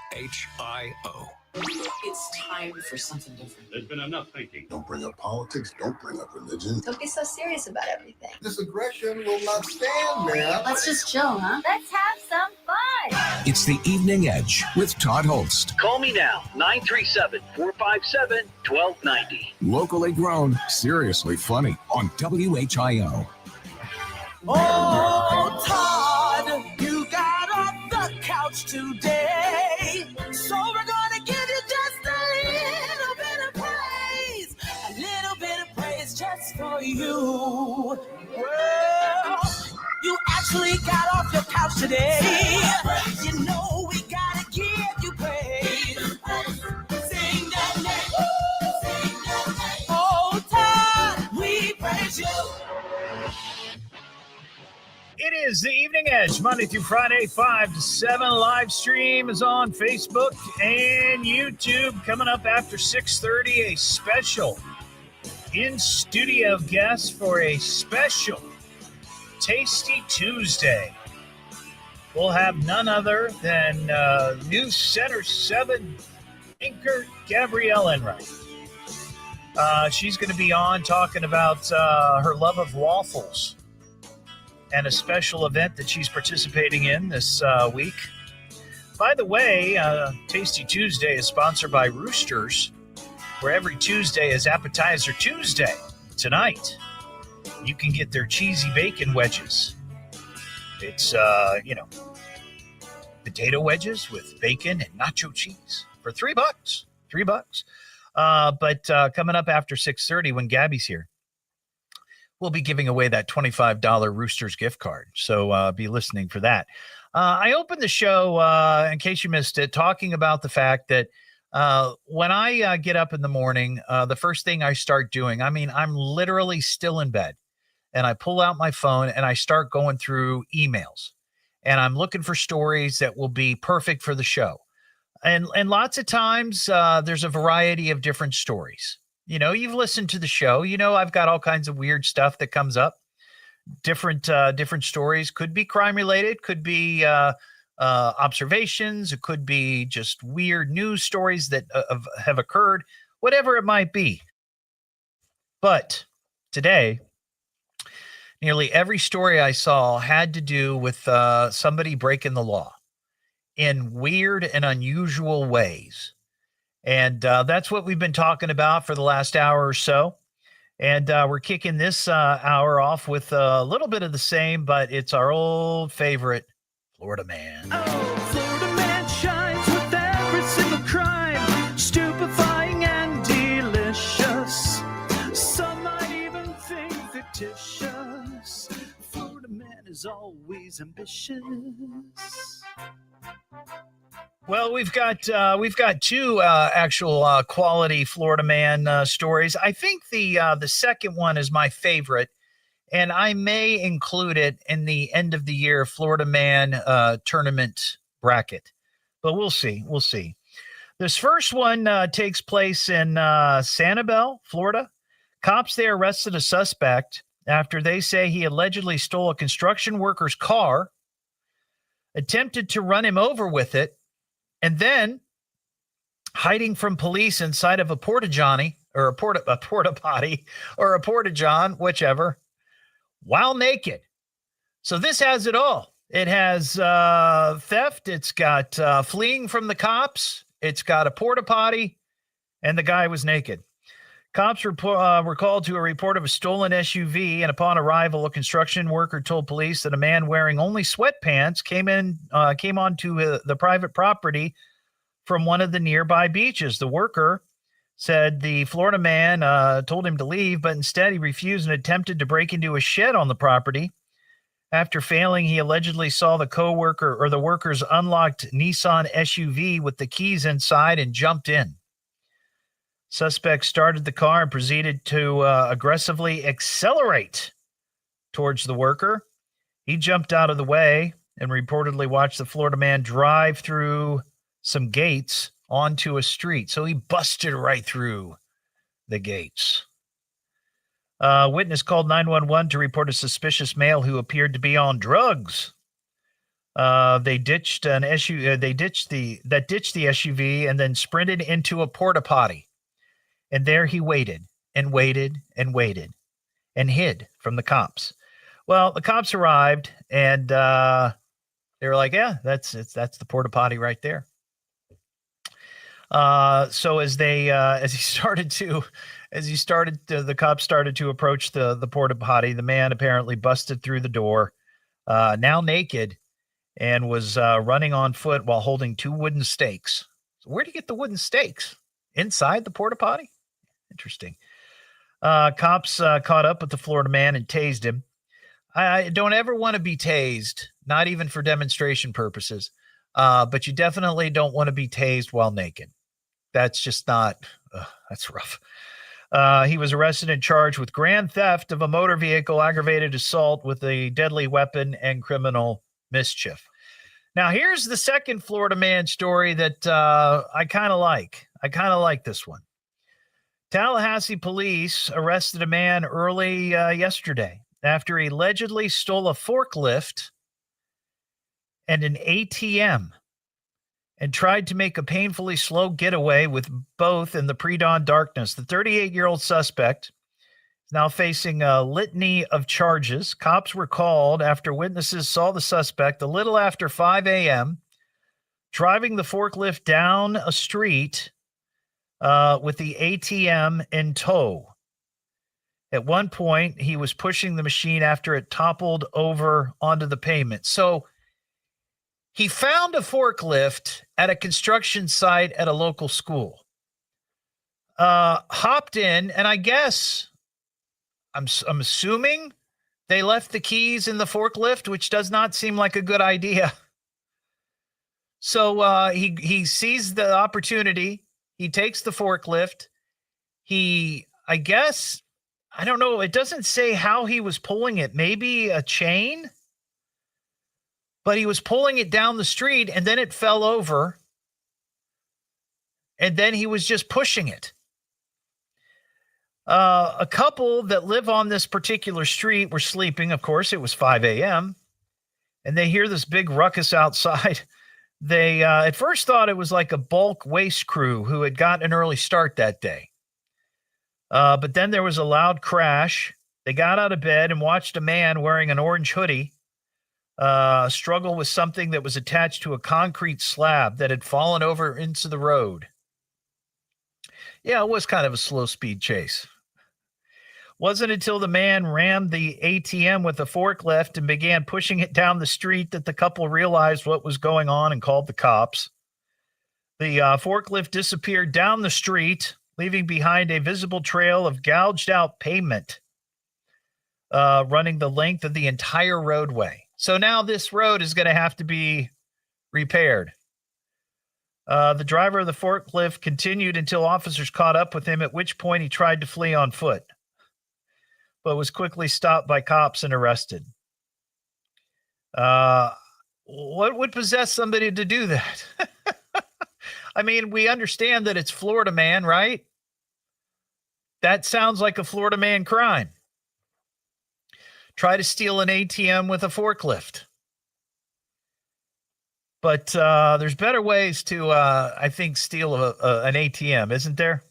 It's time for something different. There's been enough thinking. Don't bring up politics. Don't bring up religion. Don't be so serious about everything. This aggression will not stand, man. Let's just chill, huh? Let's have some fun. It's the Evening Edge with Todd Hollst. Call me now, 937-457-1290. Locally grown, seriously funny on WHIO. Oh, Todd, you got off the couch today. So we're gonna give you just a little bit of praise. A little bit of praise just for you. Well, you actually got off your couch today. You know we gotta give you praise. Sing that name. Sing that name. Oh, Todd, we praise you. It is the Evening Edge, Monday through Friday, 5 to 7. Live stream is on Facebook and YouTube. Coming up after 6:30, a special in-studio guest for a special Tasty Tuesday. We'll have none other than Newscenter 7 anchor Gabrielle Enright. She's going to be on talking about her love of waffles and a special event that she's participating in this week. By the way, Tasty Tuesday is sponsored by Roosters, where every Tuesday is Appetizer Tuesday. Tonight, you can get their cheesy bacon wedges. It's, potato wedges with bacon and nacho cheese for $3. $3. But coming up after 6:30 when Gabby's here, we'll be giving away that $25 Roosters gift card. So be listening for that. I opened the show, in case you missed it, talking about the fact that when I get up in the morning, the first thing I start doing, I'm literally still in bed, and I pull out my phone and I start going through emails, and I'm looking for stories that will be perfect for the show. And lots of times there's a variety of different stories. You know, you've listened to the show. You know, I've got all kinds of weird stuff that comes up. Different stories. Could be crime related. Could be observations. It could be just weird news stories that have occurred. Whatever it might be. But today, nearly every story I saw had to do with somebody breaking the law in weird and unusual ways. And that's what we've been talking about for the last hour or so. And we're kicking this hour off with a little bit of the same, but it's our old favorite, Florida Man. Oh, Florida Man shines with every single crime, stupefying and delicious. Some might even think fictitious. Florida Man is always ambitious. Well, we've got two actual quality Florida Man stories. I think the second one is my favorite, and I may include it in the end of the year Florida Man tournament bracket. But we'll see. We'll see. This first one takes place in Sanibel, Florida. Cops there arrested a suspect after they say he allegedly stole a construction worker's car, attempted to run him over with it, and then hiding from police inside of a porta-john or a porta-potty or a porta-john, whichever, while naked. So this has it all. It has theft. It's got fleeing from the cops. It's got a porta potty, and the guy was naked. Cops were called to a report of a stolen SUV, and upon arrival, a construction worker told police that a man wearing only sweatpants came onto the private property from one of the nearby beaches. The worker said the Florida man told him to leave, but instead he refused and attempted to break into a shed on the property. After failing, he allegedly saw the worker's unlocked Nissan SUV with the keys inside and jumped in. Suspect started the car and proceeded to aggressively accelerate towards the worker. He jumped out of the way and reportedly watched the Florida man drive through some gates onto a street. So he busted right through the gates. Witness called 911 to report a suspicious male who appeared to be on drugs. They ditched the SUV and then sprinted into a porta potty. And there he waited and waited and waited and hid from the cops. Well, the cops arrived and they were like, "Yeah, that's the porta potty right there." So the cops started to approach the porta potty, the man apparently busted through the door, now naked, and was running on foot while holding 2 wooden stakes. So where'd he get the wooden stakes? Inside the porta potty? Interesting. Cops caught up with the Florida man and tased him. I don't ever want to be tased, not even for demonstration purposes, but you definitely don't want to be tased while naked. That's just not, that's rough. He was arrested and charged with grand theft of a motor vehicle, aggravated assault with a deadly weapon, and criminal mischief. Now, here's the second Florida man story that I kind of like. I kind of like this one. Tallahassee police arrested a man early yesterday after he allegedly stole a forklift and an ATM and tried to make a painfully slow getaway with both in the pre-dawn darkness. The 38-year-old suspect is now facing a litany of charges. Cops were called after witnesses saw the suspect a little after 5 a.m. driving the forklift down a street with the ATM in tow. At one point, he was pushing the machine after it toppled over onto the pavement. So he found a forklift at a construction site at a local school, hopped in, and I guess I'm assuming they left the keys in the forklift, which does not seem like a good idea. So he sees the opportunity. He takes the forklift. I guess, I don't know. It doesn't say how he was pulling it. Maybe a chain? But he was pulling it down the street, and then it fell over. And then he was just pushing it. A couple that live on this particular street were sleeping. Of course, it was 5 a.m. And they hear this big ruckus outside. They at first thought it was like a bulk waste crew who had gotten an early start that day. But then there was a loud crash. They got out of bed and watched a man wearing an orange hoodie struggle with something that was attached to a concrete slab that had fallen over into the road. Yeah, it was kind of a slow speed chase. Wasn't until the man rammed the ATM with a forklift and began pushing it down the street that the couple realized what was going on and called the cops. The forklift disappeared down the street, leaving behind a visible trail of gouged out pavement running the length of the entire roadway. So now this road is going to have to be repaired. The driver of the forklift continued until officers caught up with him, at which point he tried to flee on foot, but was quickly stopped by cops and arrested. What would possess somebody to do that? I mean, we understand that it's Florida man, right? That sounds like a Florida man crime. Try to steal an ATM with a forklift. But there's better ways to, I think, steal an ATM, isn't there?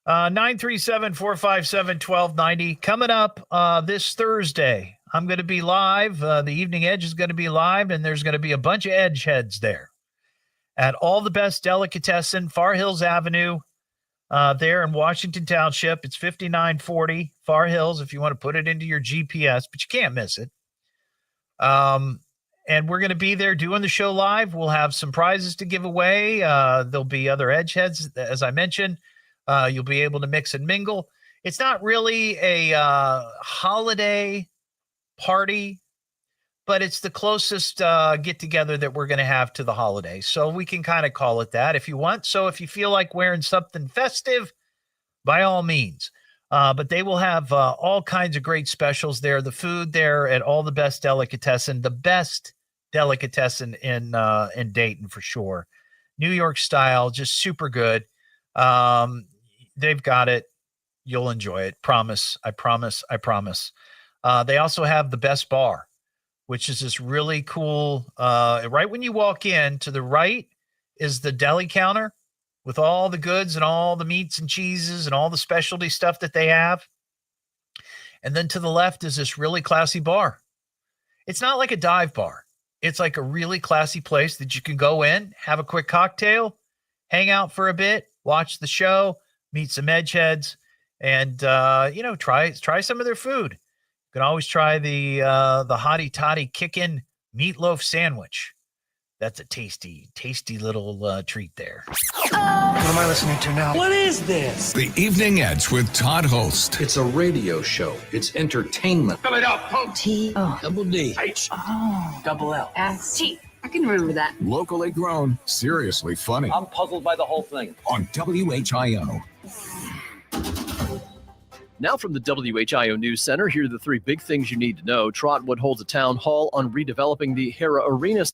937-457-1290. Coming up this Thursday, I'm going to be live. The Evening Edge is going to be live, and there's going to be a bunch of edge heads there at All the Best Delicatessen, Far Hills Avenue, there in Washington Township. It's 5940 Far Hills if you want to put it into your GPS, but you can't miss it. And we're going to be there doing the show live. We'll have some prizes to give away. There'll be other edge heads, as I mentioned. You'll be able to mix and mingle. It's not really a holiday party, but it's the closest get together that we're going to have to the holiday. So we can kind of call it that if you want. So if you feel like wearing something festive, by all means. But they will have all kinds of great specials there. The food there at All the Best Delicatessen, the best delicatessen in Dayton for sure. New York style, just super good. They've got it. You'll enjoy it. Promise. I promise. I promise. They also have the best bar, which is this really cool. Right when you walk in, to the right is the deli counter with all the goods and all the meats and cheeses and all the specialty stuff that they have. And then to the left is this really classy bar. It's not like a dive bar. It's like a really classy place that you can go in, have a quick cocktail, hang out for a bit, watch the show, meet some edge heads, and try some of their food. You can always try the Hottie Toddy Kickin' meatloaf sandwich. That's a tasty, tasty little treat there. What am I listening to now? What is this? The Evening Edge with Todd Hollst. It's a radio show. It's entertainment. Fill it up, folks. Double D. H. Double L. S-T. I can remember that. Locally grown, seriously funny. I'm puzzled by the whole thing. On WHIO. Now from the WHIO News Center, here are the three big things you need to know. Trotwood holds a town hall on redeveloping the Hera Arena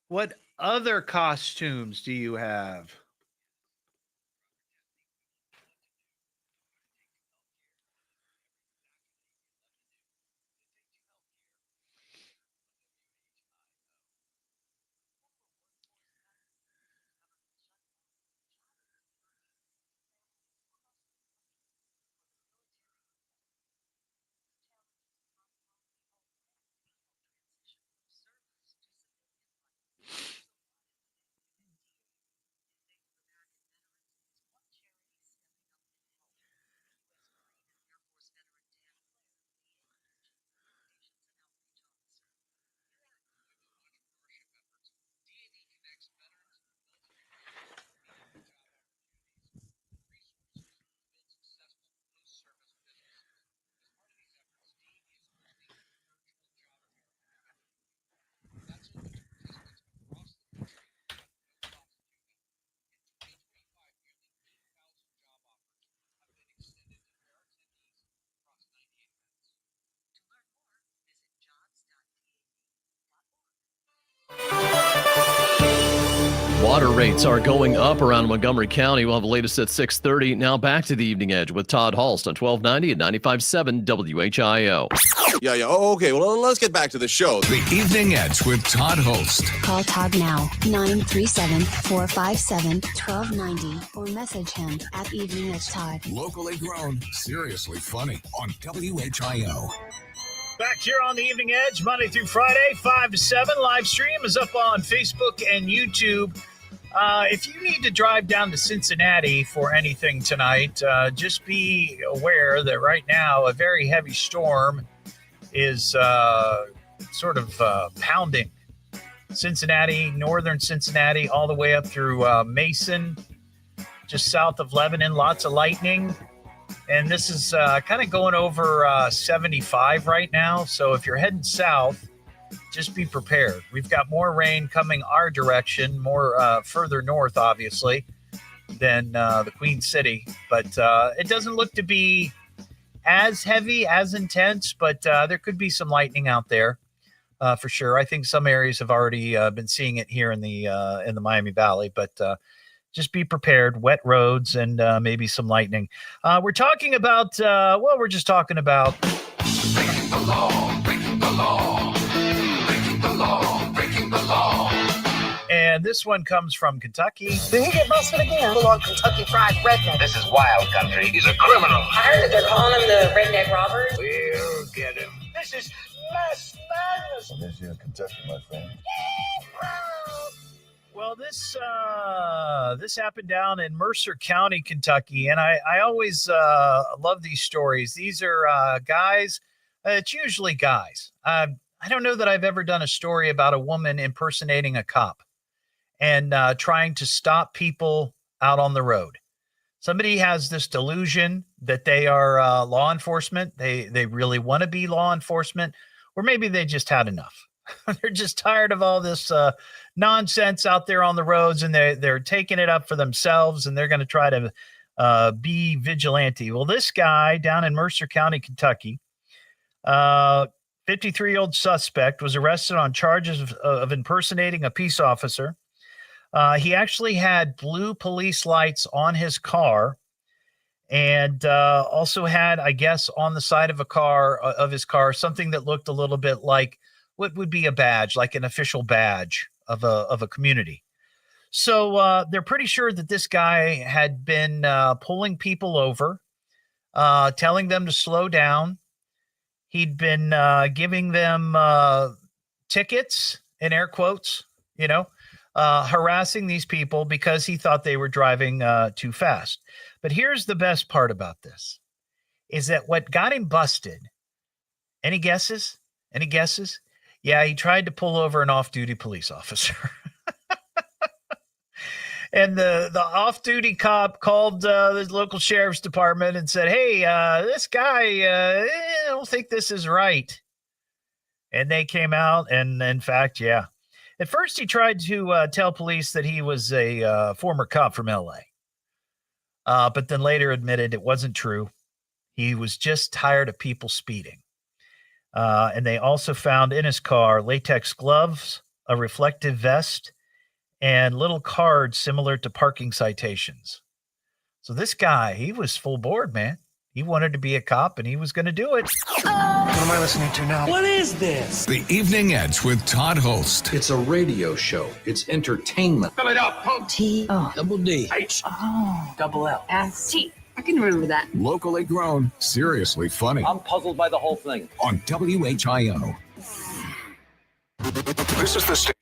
What other costumes do you have? Water rates are going up around Montgomery County. We'll have the latest at 6:30. Now back to the Evening Edge with Todd Hollst on 1290 and 95.7 WHIO. Yeah. Oh, okay. Well, let's get back to the show. The Evening Edge with Todd Hollst. Call Todd now, 937-457-1290, or message him at Evening Edge Todd. Locally grown, seriously funny on WHIO. Back here on the Evening Edge, Monday through Friday, 5 to 7. Live stream is up on Facebook and YouTube. If you need to drive down to Cincinnati for anything tonight, just be aware that right now a very heavy storm is pounding Cincinnati, northern Cincinnati, all the way up through Mason, just south of Lebanon. Lots of lightning. And this is kind of going over 75 right now. So if you're heading south, just be prepared. We've got more rain coming our direction, more further north, obviously, than the Queen City. But it doesn't look to be as heavy, as intense, but there could be some lightning out there for sure. I think some areas have already been seeing it here in the Miami Valley, but just be prepared. Wet roads and maybe some lightning. We're talking about, we're just talking about breaking the law, breaking the law, breaking the law, breaking the law. And this one comes from Kentucky. Did he get busted again? Full on Kentucky Fried Redneck. This is wild country. He's a criminal. I heard that they're calling him the Redneck Robbers. We'll get him. This is mass madness. This is Kentucky, my friend. Well, this happened down in Mercer County, Kentucky, and I always love these stories. These are guys. It's usually guys. I don't know that I've ever done a story about a woman impersonating a cop and trying to stop people out on the road. Somebody has this delusion that they are law enforcement. They really want to be law enforcement, or maybe they just had enough. They're just tired of all this nonsense out there on the roads, and they're taking it up for themselves, and they're going to try to be vigilante. Well, this guy down in Mercer County, Kentucky, 53-year-old suspect, was arrested on charges of impersonating a peace officer. He actually had blue police lights on his car, and also had, I guess, on the side of his car, something that looked a little bit like what would be a badge, like an official badge of a community. So they're pretty sure that this guy had been pulling people over, telling them to slow down. He'd been giving them tickets, in air quotes, harassing these people because he thought they were driving too fast. But here's the best part about this, is that what got him busted, any guesses? Any guesses? Yeah, he tried to pull over an off-duty police officer. And the off-duty cop called the local sheriff's department and said, hey, this guy, I don't think this is right. And they came out, and in fact, yeah. At first, he tried to tell police that he was a former cop from L.A., but then later admitted it wasn't true. He was just tired of people speeding. And they also found in his car latex gloves, a reflective vest, and little cards similar to parking citations. So this guy, he was full board, man. He wanted to be a cop, and he was going to do it. What am I listening to now? What is this? The Evening Edge with Todd Hollst. It's a radio show. It's entertainment. Fill it up, punk. T-O. D. H. Oh. S-T. I can remember that. Locally grown, seriously funny. I'm puzzled by the whole thing. On WHIO. This is the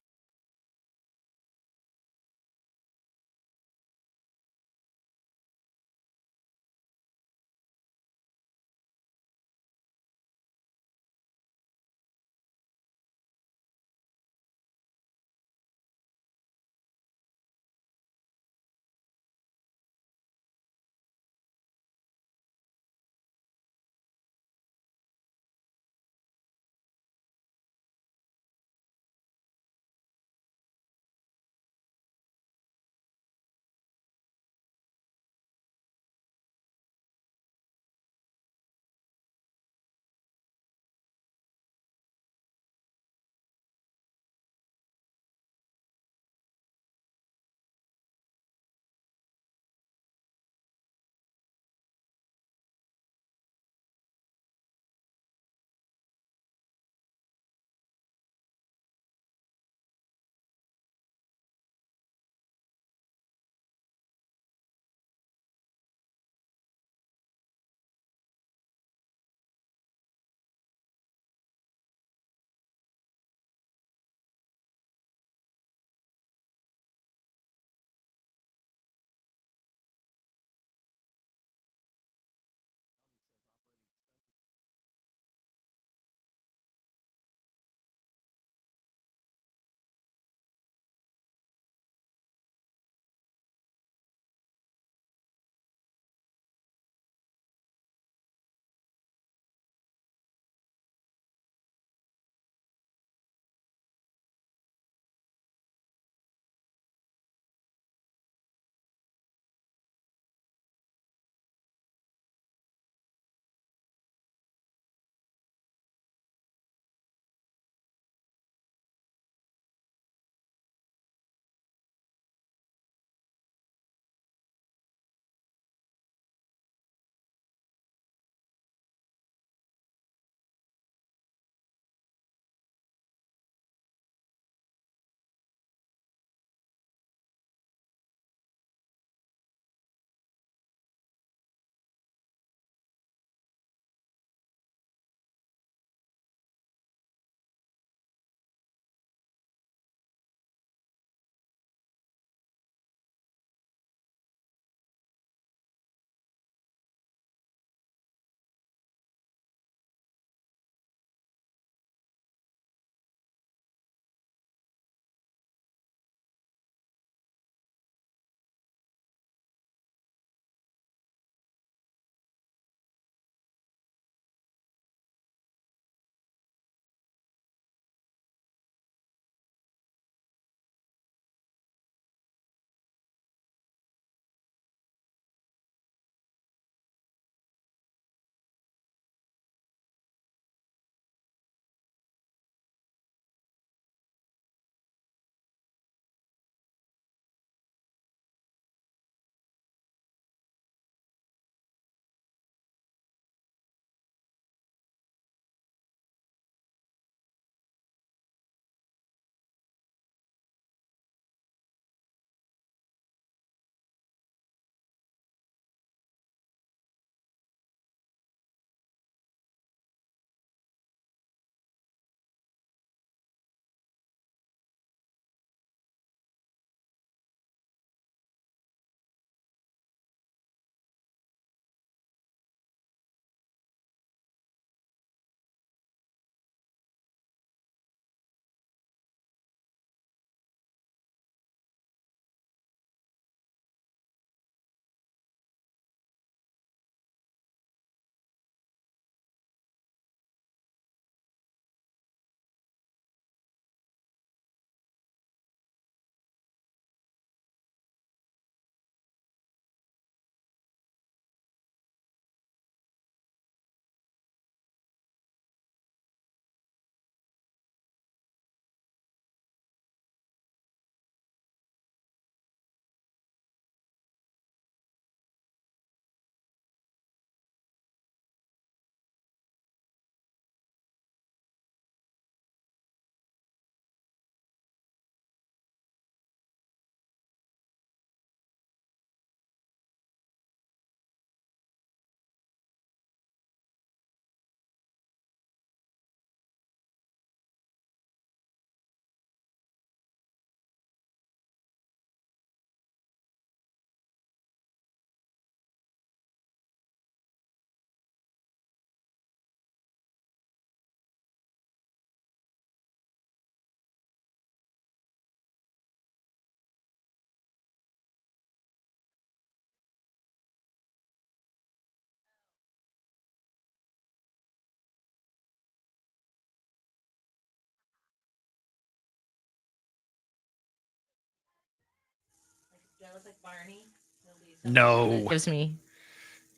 No.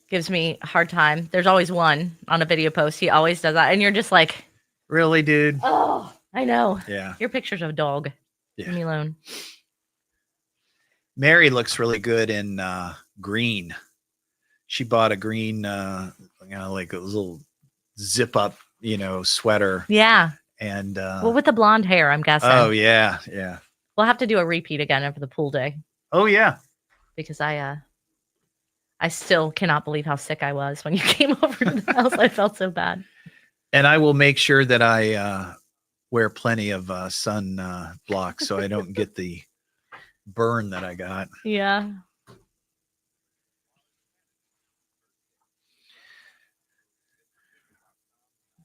Gives me a hard time. There's always one on a video post. He always does that. And you're just like, really, dude? oh, I know. Yeah. Your pictures of a dog. Yeah. Leave me alone. Mary looks really good in green. She bought a green, like a little zip up, sweater. Yeah. And well, with the blonde hair, I'm guessing. Oh yeah, yeah. We'll have to do a repeat again after the pool day. Oh yeah. Because I still cannot believe how sick I was when you came over to the house. I felt so bad. And I will make sure that I wear plenty of sun block so I don't get the burn that I got. Yeah.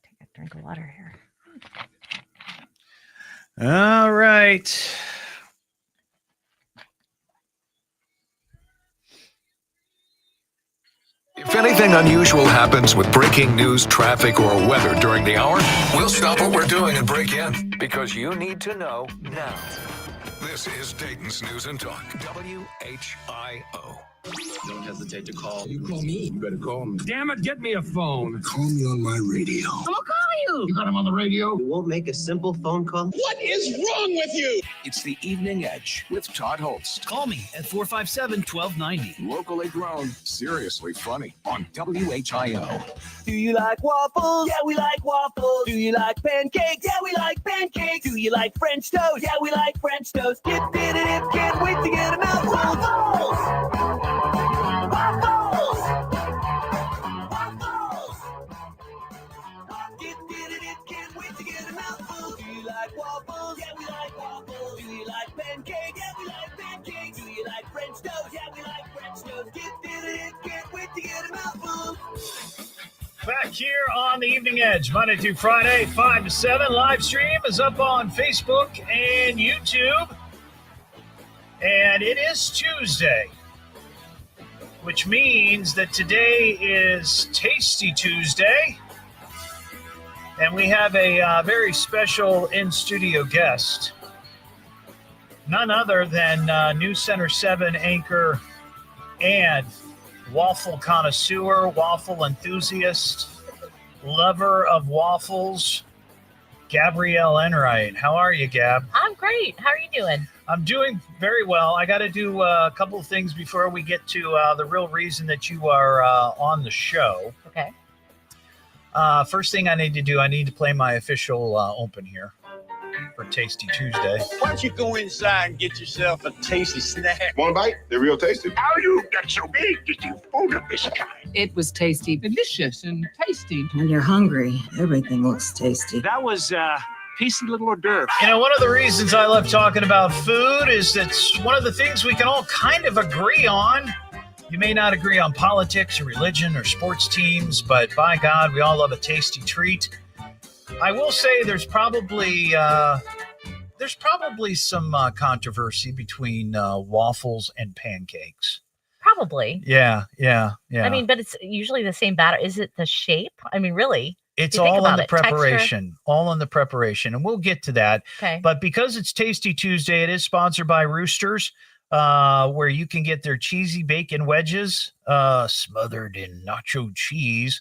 Take a drink of water here. All right. If anything unusual happens with breaking news, traffic, or weather during the hour, we'll stop what we're doing and break in because you need to know now. This is Dayton's News and Talk, WHIO. Don't hesitate to call. You call me. You better call me. Damn it, get me a phone. Call me on my radio. I'm gonna call you. You got him on the radio? You won't make a simple phone call? What is wrong with you? It's the Evening Edge with Todd Hollst. Call me at 457-1290. Locally grown, seriously funny on WHIO. Do you like waffles? Yeah, we like waffles. Do you like pancakes? Yeah, we like pancakes. Do you like French toast? Yeah, we like French toast. Can't wait to get a mouthful. Waffles! Waffles! Waffles! Can't wait to get a mouthful. Do you like waffles? Yeah, we like waffles. Do you like pancakes? Yeah, we like pancakes. Do you like French toast? Yeah, we like French toast. Can't wait to get a mouthful. Back here on the Evening Edge, Monday through Friday, 5 to 7. Live stream is up on Facebook and YouTube. And it is Tuesday, which means that today is Tasty Tuesday. And we have a very special in-studio guest. None other than Newscenter 7 anchor and waffle connoisseur, waffle enthusiast, lover of waffles, Gabrielle Enright. How are you, Gab? I'm great. How are you doing? I'm doing very well. I got to do a couple of things before we get to the real reason that you are on the show. Okay. First thing I need to do, I need to play my official open here for Tasty Tuesday. Why don't you go inside and get yourself a tasty snack? Want a bite? They're real tasty. How you got so big that you food of this kind? It was tasty, delicious, and tasty. When you're hungry, everything looks tasty. That was tasty little hors d'oeuvre. You know, one of the reasons I love talking about food is it's one of the things we can all kind of agree on. You may not agree on politics or religion or sports teams, but by God, we all love a tasty treat. I will say there's probably some controversy between waffles and pancakes. Probably. Yeah. I mean, but it's usually the same batter. Is it the shape? I mean, really? It's all in the preparation. Texture. All in the preparation. And we'll get to that. Okay. But because it's Tasty Tuesday, it is sponsored by Roosters, where you can get their cheesy bacon wedges smothered in nacho cheese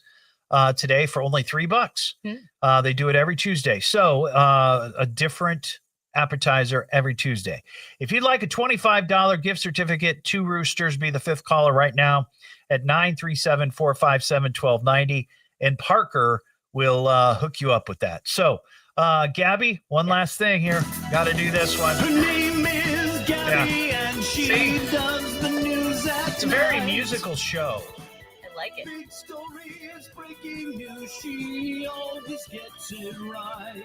today for only $3. They do it every Tuesday. So a different appetizer every Tuesday. If you'd like a $25 gift certificate to Roosters, be the fifth caller right now at 937-457-1290. And Parker will hook you up with that. So, Gabby, one last thing here. Got to do this one. Her name is Gabby, and she does the news at It's a very musical show. I like it. Big story is breaking news. She always gets it right.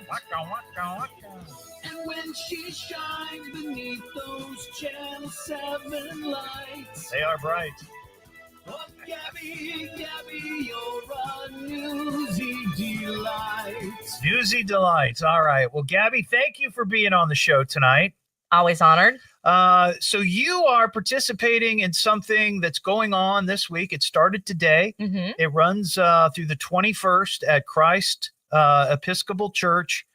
And when she shines beneath those Channel 7 lights, They are bright. oh, Gabby, you're a newsy delight. Newsy delights. All right. Well, Gabby, thank you for being on the show tonight. Always honored. So you are participating in something that's going on this week. It started today. Mm-hmm. It runs through the 21st at Christ Episcopal Church,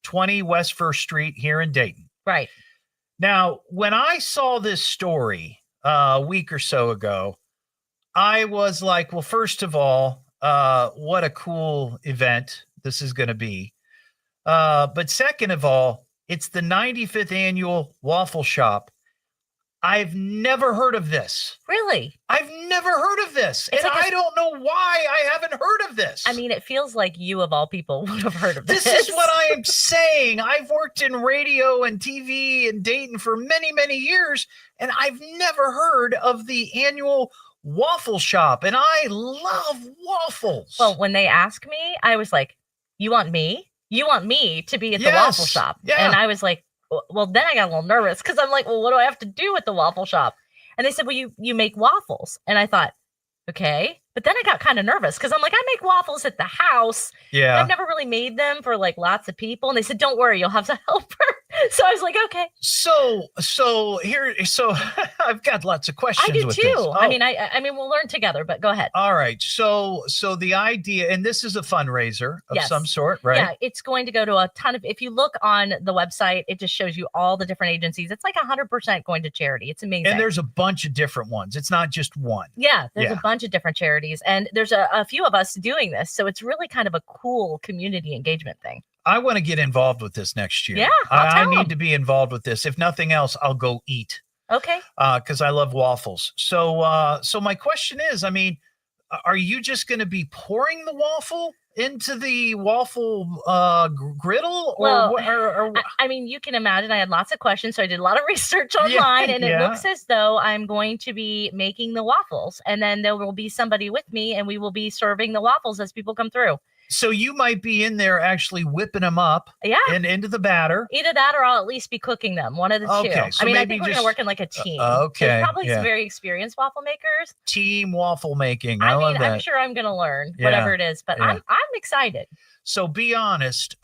20 West 1st Street here in Dayton. Right. Now, when I saw this story, a week or so ago, I was like, well, first of all, what a cool event this is going to be. But second of all, it's the 95th annual waffle shop. I've never heard of this. Really? I've never heard of this. It's and like I don't know why I haven't heard of this. I mean, it feels like you of all people would have heard of this. This is what I am saying. I've worked in radio and TV in Dayton for many, many years, and I've never heard of the annual waffle shop. And I love waffles. Well, when they asked me, I was like, you want me? You want me to be at the waffle shop? Yeah. And I was like, well, then I got a little nervous because I'm like, well, what do I have to do with the waffle shop? And they said, well, you make waffles. And I thought, okay. But then I got kind of nervous because I'm like, I make waffles at the house. Yeah. I've never really made them for like lots of people. And they said, don't worry, you'll have a helper. So I was like, okay. So I've got lots of questions. I do with too. this. Oh. I mean, we'll learn together, but go ahead. All right. So the idea, and this is a fundraiser of Yes. some sort, right? Yeah, it's going to go to a ton of, if you look on the website, it just shows you all the different agencies. It's like 100% going to charity. It's amazing. And there's a bunch of different ones. It's not just one. Yeah, there's a bunch of different charities, and there's a few of us doing this. So it's really kind of a cool community engagement thing. I want to get involved with this next year. Yeah, I need to be involved with this. If nothing else, I'll go eat. Okay. Because I love waffles. So my question is, I mean, are you just going to be pouring the waffle into the waffle griddle? Well, I mean, you can imagine I had lots of questions, so I did a lot of research online, and it looks as though I'm going to be making the waffles, and then there will be somebody with me, and we will be serving the waffles as people come through. So you might be in there actually whipping them up and into the batter. Either that or I'll at least be cooking them. One of the two. Okay, so I mean, I maybe think we're going to work in like a team. okay, There's probably yeah. some very experienced waffle makers. Team waffle making. I love mean, that. I'm sure I'm going to learn Yeah, whatever it is, but yeah. I'm excited. So be honest,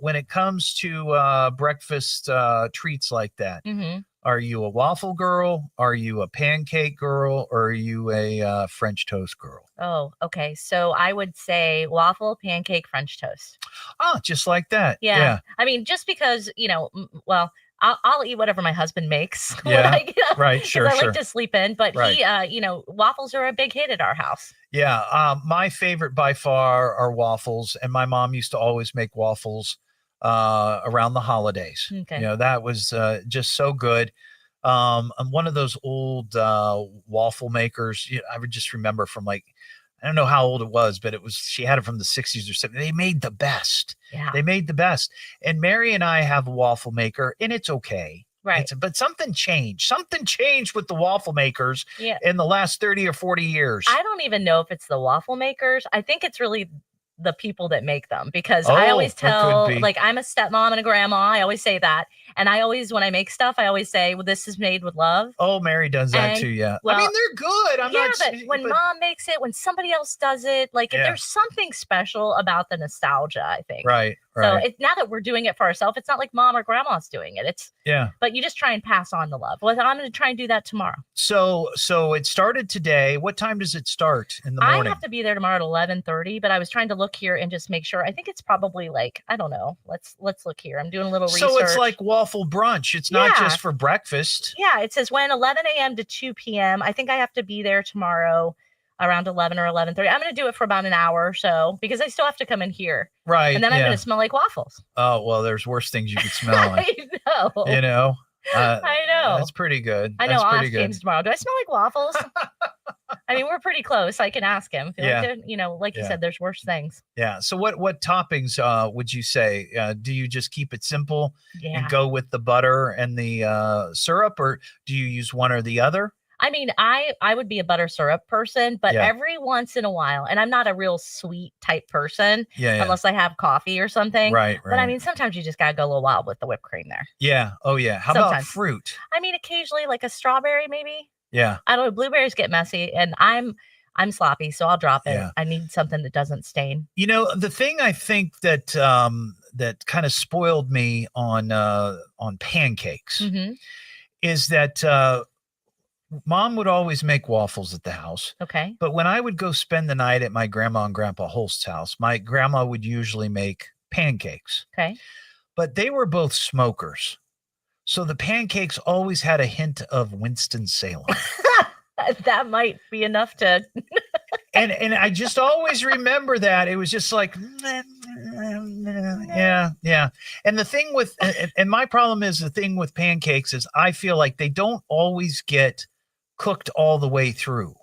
when it comes to breakfast treats like that, Mm-hmm. are you a waffle girl? Are you a pancake girl? Or are you a French toast girl? Oh, okay. So I would say waffle, pancake, French toast. Oh, just like that. Yeah. I mean, just because, well, I'll eat whatever my husband makes. Yeah, when I get up, right, 'cause sure, I sure. like to sleep in, but Right. waffles are a big hit at our house. Yeah. My favorite by far are waffles. And my mom used to always make waffles around the holidays. Okay. That was just so good. I'm one of those old waffle makers. I would just remember from like, I don't know how old it was, but she had it from the 60s or 70s. They made the best. Yeah. They made the best. And Mary and I have a waffle maker, and it's okay. Right. But something changed. Something changed with the waffle makers Yeah. in the last 30 or 40 years. I don't even know if it's the waffle makers. I think it's really the people that make them, because I always that could tell, be. like, I'm a stepmom and a grandma. I always say that. And I always, when I make stuff, I always say, well, this is made with love. Oh, Mary does that And, too, yeah. well, I mean, they're good. I'm yeah, not but when mom makes it, when somebody else does it, like Yeah. there's something special about the nostalgia, I think. Right, So right. now that we're doing it for ourselves, it's not like mom or grandma's doing it. But you just try and pass on the love. Well, I'm going to try and do that tomorrow. So it started today. What time does it start in the I morning? have to be there tomorrow at 11:30, but I was trying to look here and just make sure. I think it's probably like, I don't know. Let's look here. I'm doing a little research. So it's like waffle brunch. It's not Yeah. just for breakfast. Yeah, it says when 11 a.m. to 2 p.m. I think I have to be there tomorrow around 11 or 11:30. I'm going to do it for about an hour or so because I still have to come in here. Right. And then I'm yeah. going to smell like waffles. Oh, well, there's worse things you could smell. I know. I know. That's pretty good. I know. That's I'll pretty ask good. James tomorrow. Do I smell like waffles? I mean, we're pretty close. I can ask him. Yeah. Like you Yeah. said, there's worse things. Yeah. So what toppings would you say? Do you just keep it simple Yeah. and go with the butter and the syrup, or do you use one or the other? I mean, I would be a butter syrup person, but Yeah. every once in a while, and I'm not a real sweet type person Yeah. unless I have coffee or something. Right, But I right. mean, sometimes you just gotta go a little wild with the whipped cream there. Yeah. Oh, yeah. How about Sometimes. fruit? I mean, occasionally like a strawberry, maybe. Yeah. I don't know. Blueberries get messy, and I'm sloppy, so I'll drop it. Yeah. I need something that doesn't stain. The thing I think that that kind of spoiled me on pancakes Mm-hmm. is that Mom would always make waffles at the house. Okay. But when I would go spend the night at my grandma and grandpa Holst's house, my grandma would usually make pancakes. Okay. But they were both smokers. So the pancakes always had a hint of Winston-Salem. That might be enough to. and I just always remember that. It was just like, yeah. And the thing with, and my problem is the thing with pancakes is I feel like they don't always get cooked all the way through.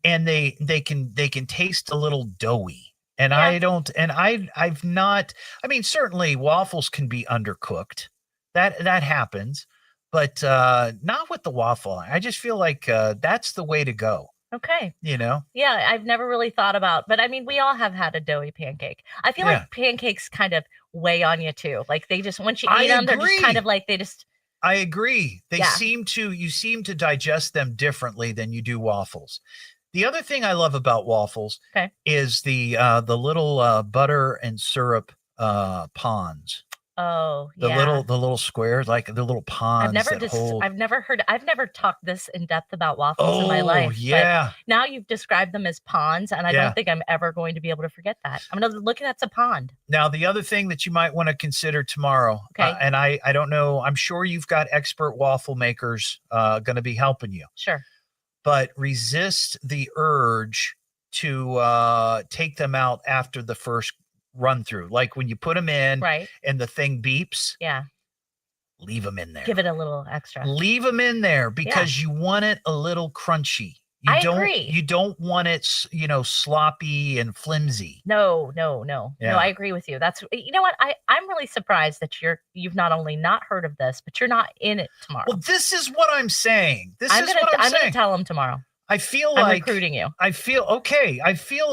And they can taste a little doughy. And I've not, I mean, certainly waffles can be undercooked. That happens, but not with the waffle. I just feel like that's the way to go. Okay. Yeah, I've never really thought about, but I mean, we all have had a doughy pancake. I feel like pancakes kind of weigh on you too. Like they just, once you eat them, they're just kind of like, I agree. You seem to digest them differently than you do waffles. The other thing I love about waffles is the little butter and syrup pons. Oh, the little squares, like the little pons. I've never talked this in depth about waffles in my life. Yeah. But now you've described them as ponds, and I don't think I'm ever going to be able to forget that. I'm gonna look at a pond. Now, the other thing that you might want to consider tomorrow, and I don't know, I'm sure you've got expert waffle makers going to be helping you. Sure. But resist the urge to take them out after the first run through. Like when you put them in and the thing beeps. Yeah. Leave them in there. Give it a little extra. Leave them in there because you want it a little crunchy. I agree. You don't want it, sloppy and flimsy. No. Yeah. No, I agree with you. That's, you know what? I'm really surprised that you've not only not heard of this, but you're not in it tomorrow. Well, this is what I'm saying. I'm going to tell them tomorrow. I feel I'm like recruiting you. I feel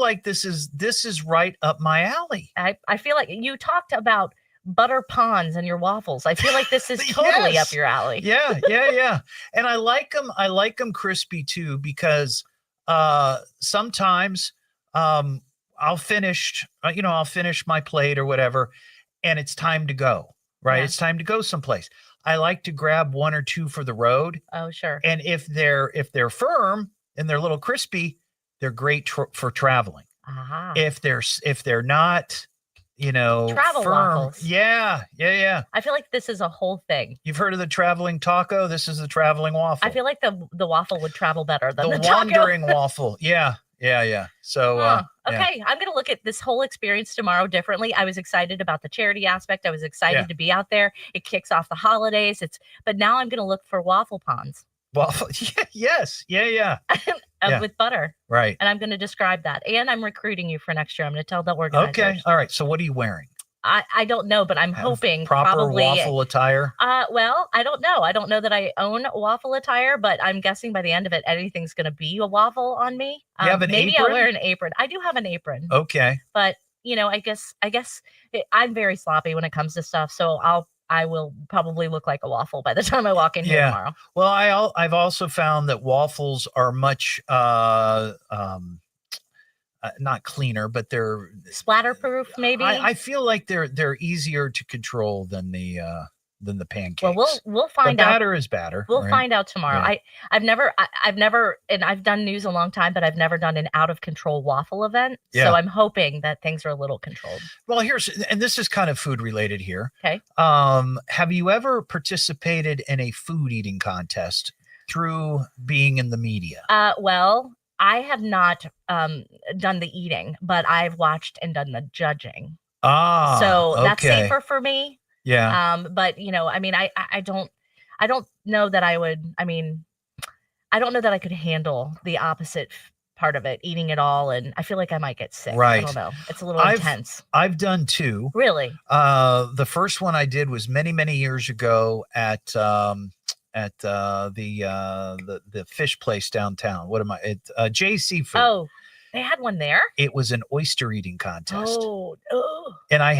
like this is right up my alley. I feel like you talked about butter ponds and your waffles. I feel like this is totally up your alley. Yeah. And I like them crispy too, because sometimes I'll finish my plate or whatever, and it's time to go. Right. Yeah. It's time to go someplace. I like to grab one or two for the road. Oh, sure. And if they're firm and they're a little crispy, they're great for traveling. Uh-huh. If they're not, travel firm, waffles. Yeah. I feel like this is a whole thing. You've heard of the traveling taco? This is the traveling waffle. I feel like the waffle would travel better than the wandering taco. waffle. Yeah. So, okay, I'm going to look at this whole experience tomorrow differently. I was excited about the charity aspect. I was excited to be out there. It kicks off the holidays. But now I'm going to look for waffle ponds. Waffle. Yes. Yeah. With butter. Right. And I'm going to describe that. And I'm recruiting you for next year. I'm going to tell the organizers. Okay. All right. So what are you wearing? I don't know, but I'm hoping proper probably waffle attire. Well, I don't know. I don't know that I own waffle attire, but I'm guessing by the end of it, anything's going to be a waffle on me. You have an maybe apron? I'll wear an apron. I do have an apron. Okay. But I guess I'm very sloppy when it comes to stuff. So I will probably look like a waffle by the time I walk in here tomorrow. Well, I've also found that waffles are much not cleaner, but they're splatterproof. Maybe I feel like they're easier to control than the pancakes. Well, we'll find out. Batter is batter. We'll find out tomorrow. Yeah. I've never, and I've done news a long time, but I've never done an out of control waffle event. Yeah. So I'm hoping that things are a little controlled. Well, and this is kind of food related here. Okay. Have you ever participated in a food eating contest through being in the media? Well, I have not done the eating, but I've watched and done the judging. So that's safer for me. Yeah. But I don't know that I would. I don't know that I could handle the opposite part of it, eating it all, and I feel like I might get sick. Right. I don't know. It's a little intense. I've done two. Really? The first one I did was many years ago at the fish place downtown. What am I? J Seafood. Oh, they had one there? It was an oyster eating contest. Oh. And I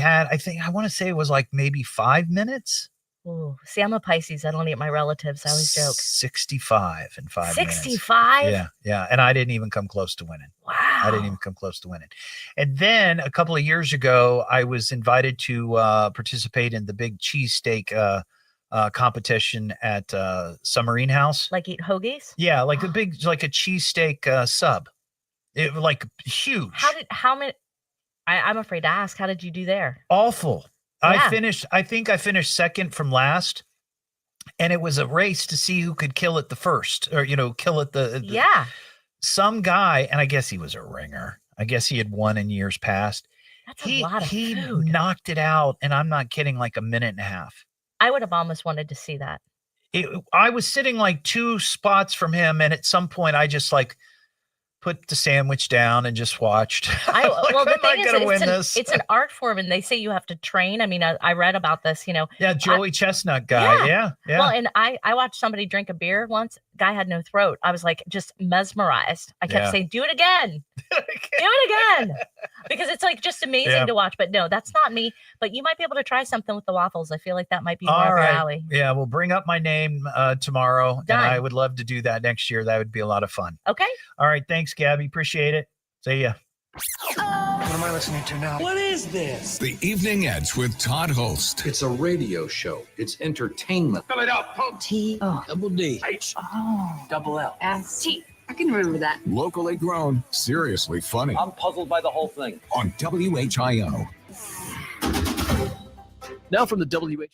want to say it was like maybe 5 minutes. Oh, see, I'm a Pisces. I don't eat my relatives. I always joke. 65 in 5 minutes. 65? Yeah. And I didn't even come close to winning. Wow. I didn't even come close to winning. And then a couple of years ago, I was invited to participate in the big cheesesteak competition at Submarine House. Like eat hoagies? Yeah, like a cheesesteak sub. It was like huge. How many? I'm afraid to ask. How did you do there? Awful. Yeah. I think I finished second from last. And it was a race to see who could kill it the first, or kill it Yeah. Some guy, and I guess he was a ringer. I guess he had won in years past. That's a lot of He food. knocked it out, and I'm not kidding, like a minute and a half. I would have almost wanted to see that. I was sitting like 2 spots from him, and at some point I just like put the sandwich down and just watched. Well, the thing is, it's an art form, and they say you have to train. I mean, I read about this, Yeah, Joey Chestnut guy. Yeah. Well, and I watched somebody drink a beer once. Guy had no throat. I was like just mesmerized. I kept saying, "Do it again, do it again," because it's like just amazing to watch. But no, that's not me. But you might be able to try something with the waffles. I feel like that might be more up your alley. Yeah, we'll bring up my name tomorrow, Done. and I would love to do that next year. That would be a lot of fun. Okay. All right, thanks, Gabby. Appreciate it. See ya. What am I listening to now? What is this? The Evening Edge with Todd Hollst. It's a radio show. It's entertainment. Fill it up. T-O. Double D. H. Oh. Double L. S-T. I can remember that. Locally grown, seriously funny. I'm puzzled by the whole thing. On WHIO. Now from the WHIO.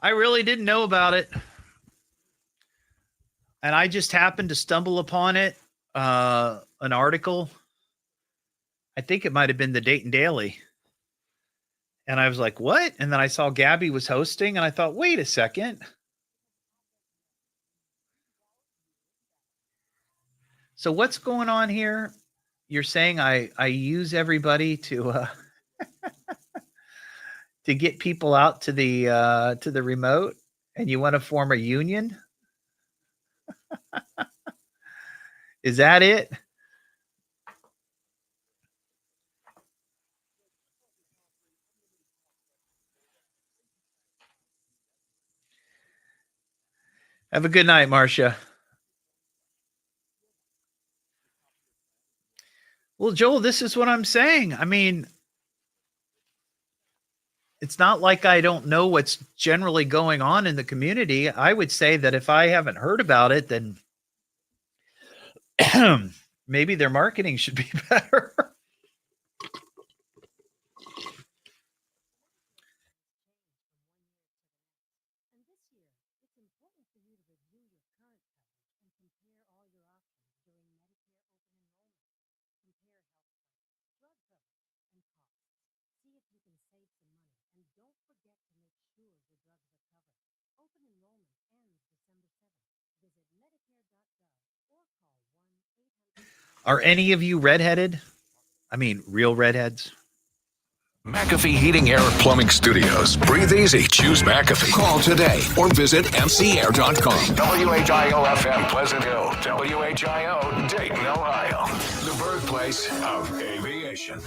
I really didn't know about it. And I just happened to stumble upon it, an article. I think it might have been the Dayton Daily. And I was like, what? And then I saw Gabby was hosting, and I thought, wait a second. So what's going on here? You're saying I use everybody to to get people out to the remote, and you want to form a union? Is that it? Have a good night, Marcia. Well, Joel, this is what I'm saying. I mean, it's not like I don't know what's generally going on in the community. I would say that if I haven't heard about it, then maybe their marketing should be better. Are any of you redheaded? I mean, real redheads? McAfee Heating, Air, Plumbing Studios. Breathe easy. Choose McAfee. Call today or visit mcair.com. WHIO-FM, Pleasant Hill. WHIO, Dayton, Ohio. The birthplace of aviation.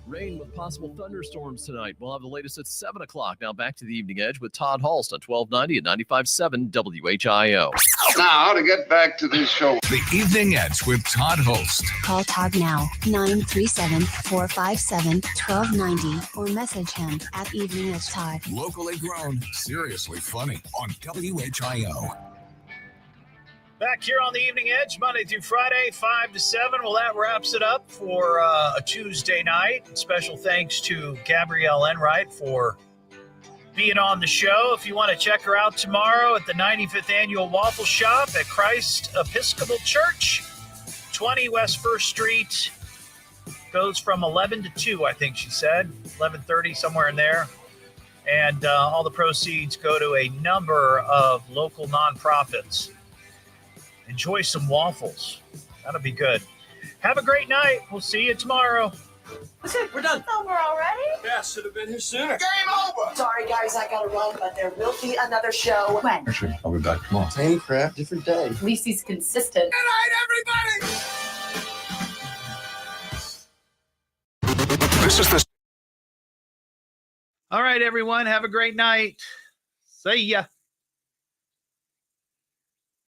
Rain with possible thunderstorms tonight. We'll have the latest at 7 o'clock. Now back to the Evening Edge with Todd Hollst on 1290 and 95.7 WHIO. Now, to get back to this show. The Evening Edge with Todd Hollst. Call Todd now, 937-457-1290, or message him at Evening Edge Todd. Locally grown, seriously funny on WHIO. Back here on the Evening Edge, Monday through Friday, 5 to 7. Well, that wraps it up for a Tuesday night. Special thanks to Gabrielle Enright for being on the show. If you want to check her out tomorrow at the 95th Annual Waffle Shop at Christ Episcopal Church, 20 West 1st Street. Goes from 11 to 2, I think she said. 11:30, somewhere in there. And all the proceeds go to a number of local nonprofits. Enjoy some waffles. That'll be good. Have a great night. We'll see you tomorrow. That's it. We're done. Over already? Yeah, should have been here sooner. Game over. Sorry, guys. I got to run, but there will be another show. When? Actually, I'll be back tomorrow. Same crap, different day. At least he's consistent. Good night, everybody. This is the... All right, everyone. Have a great night. See ya.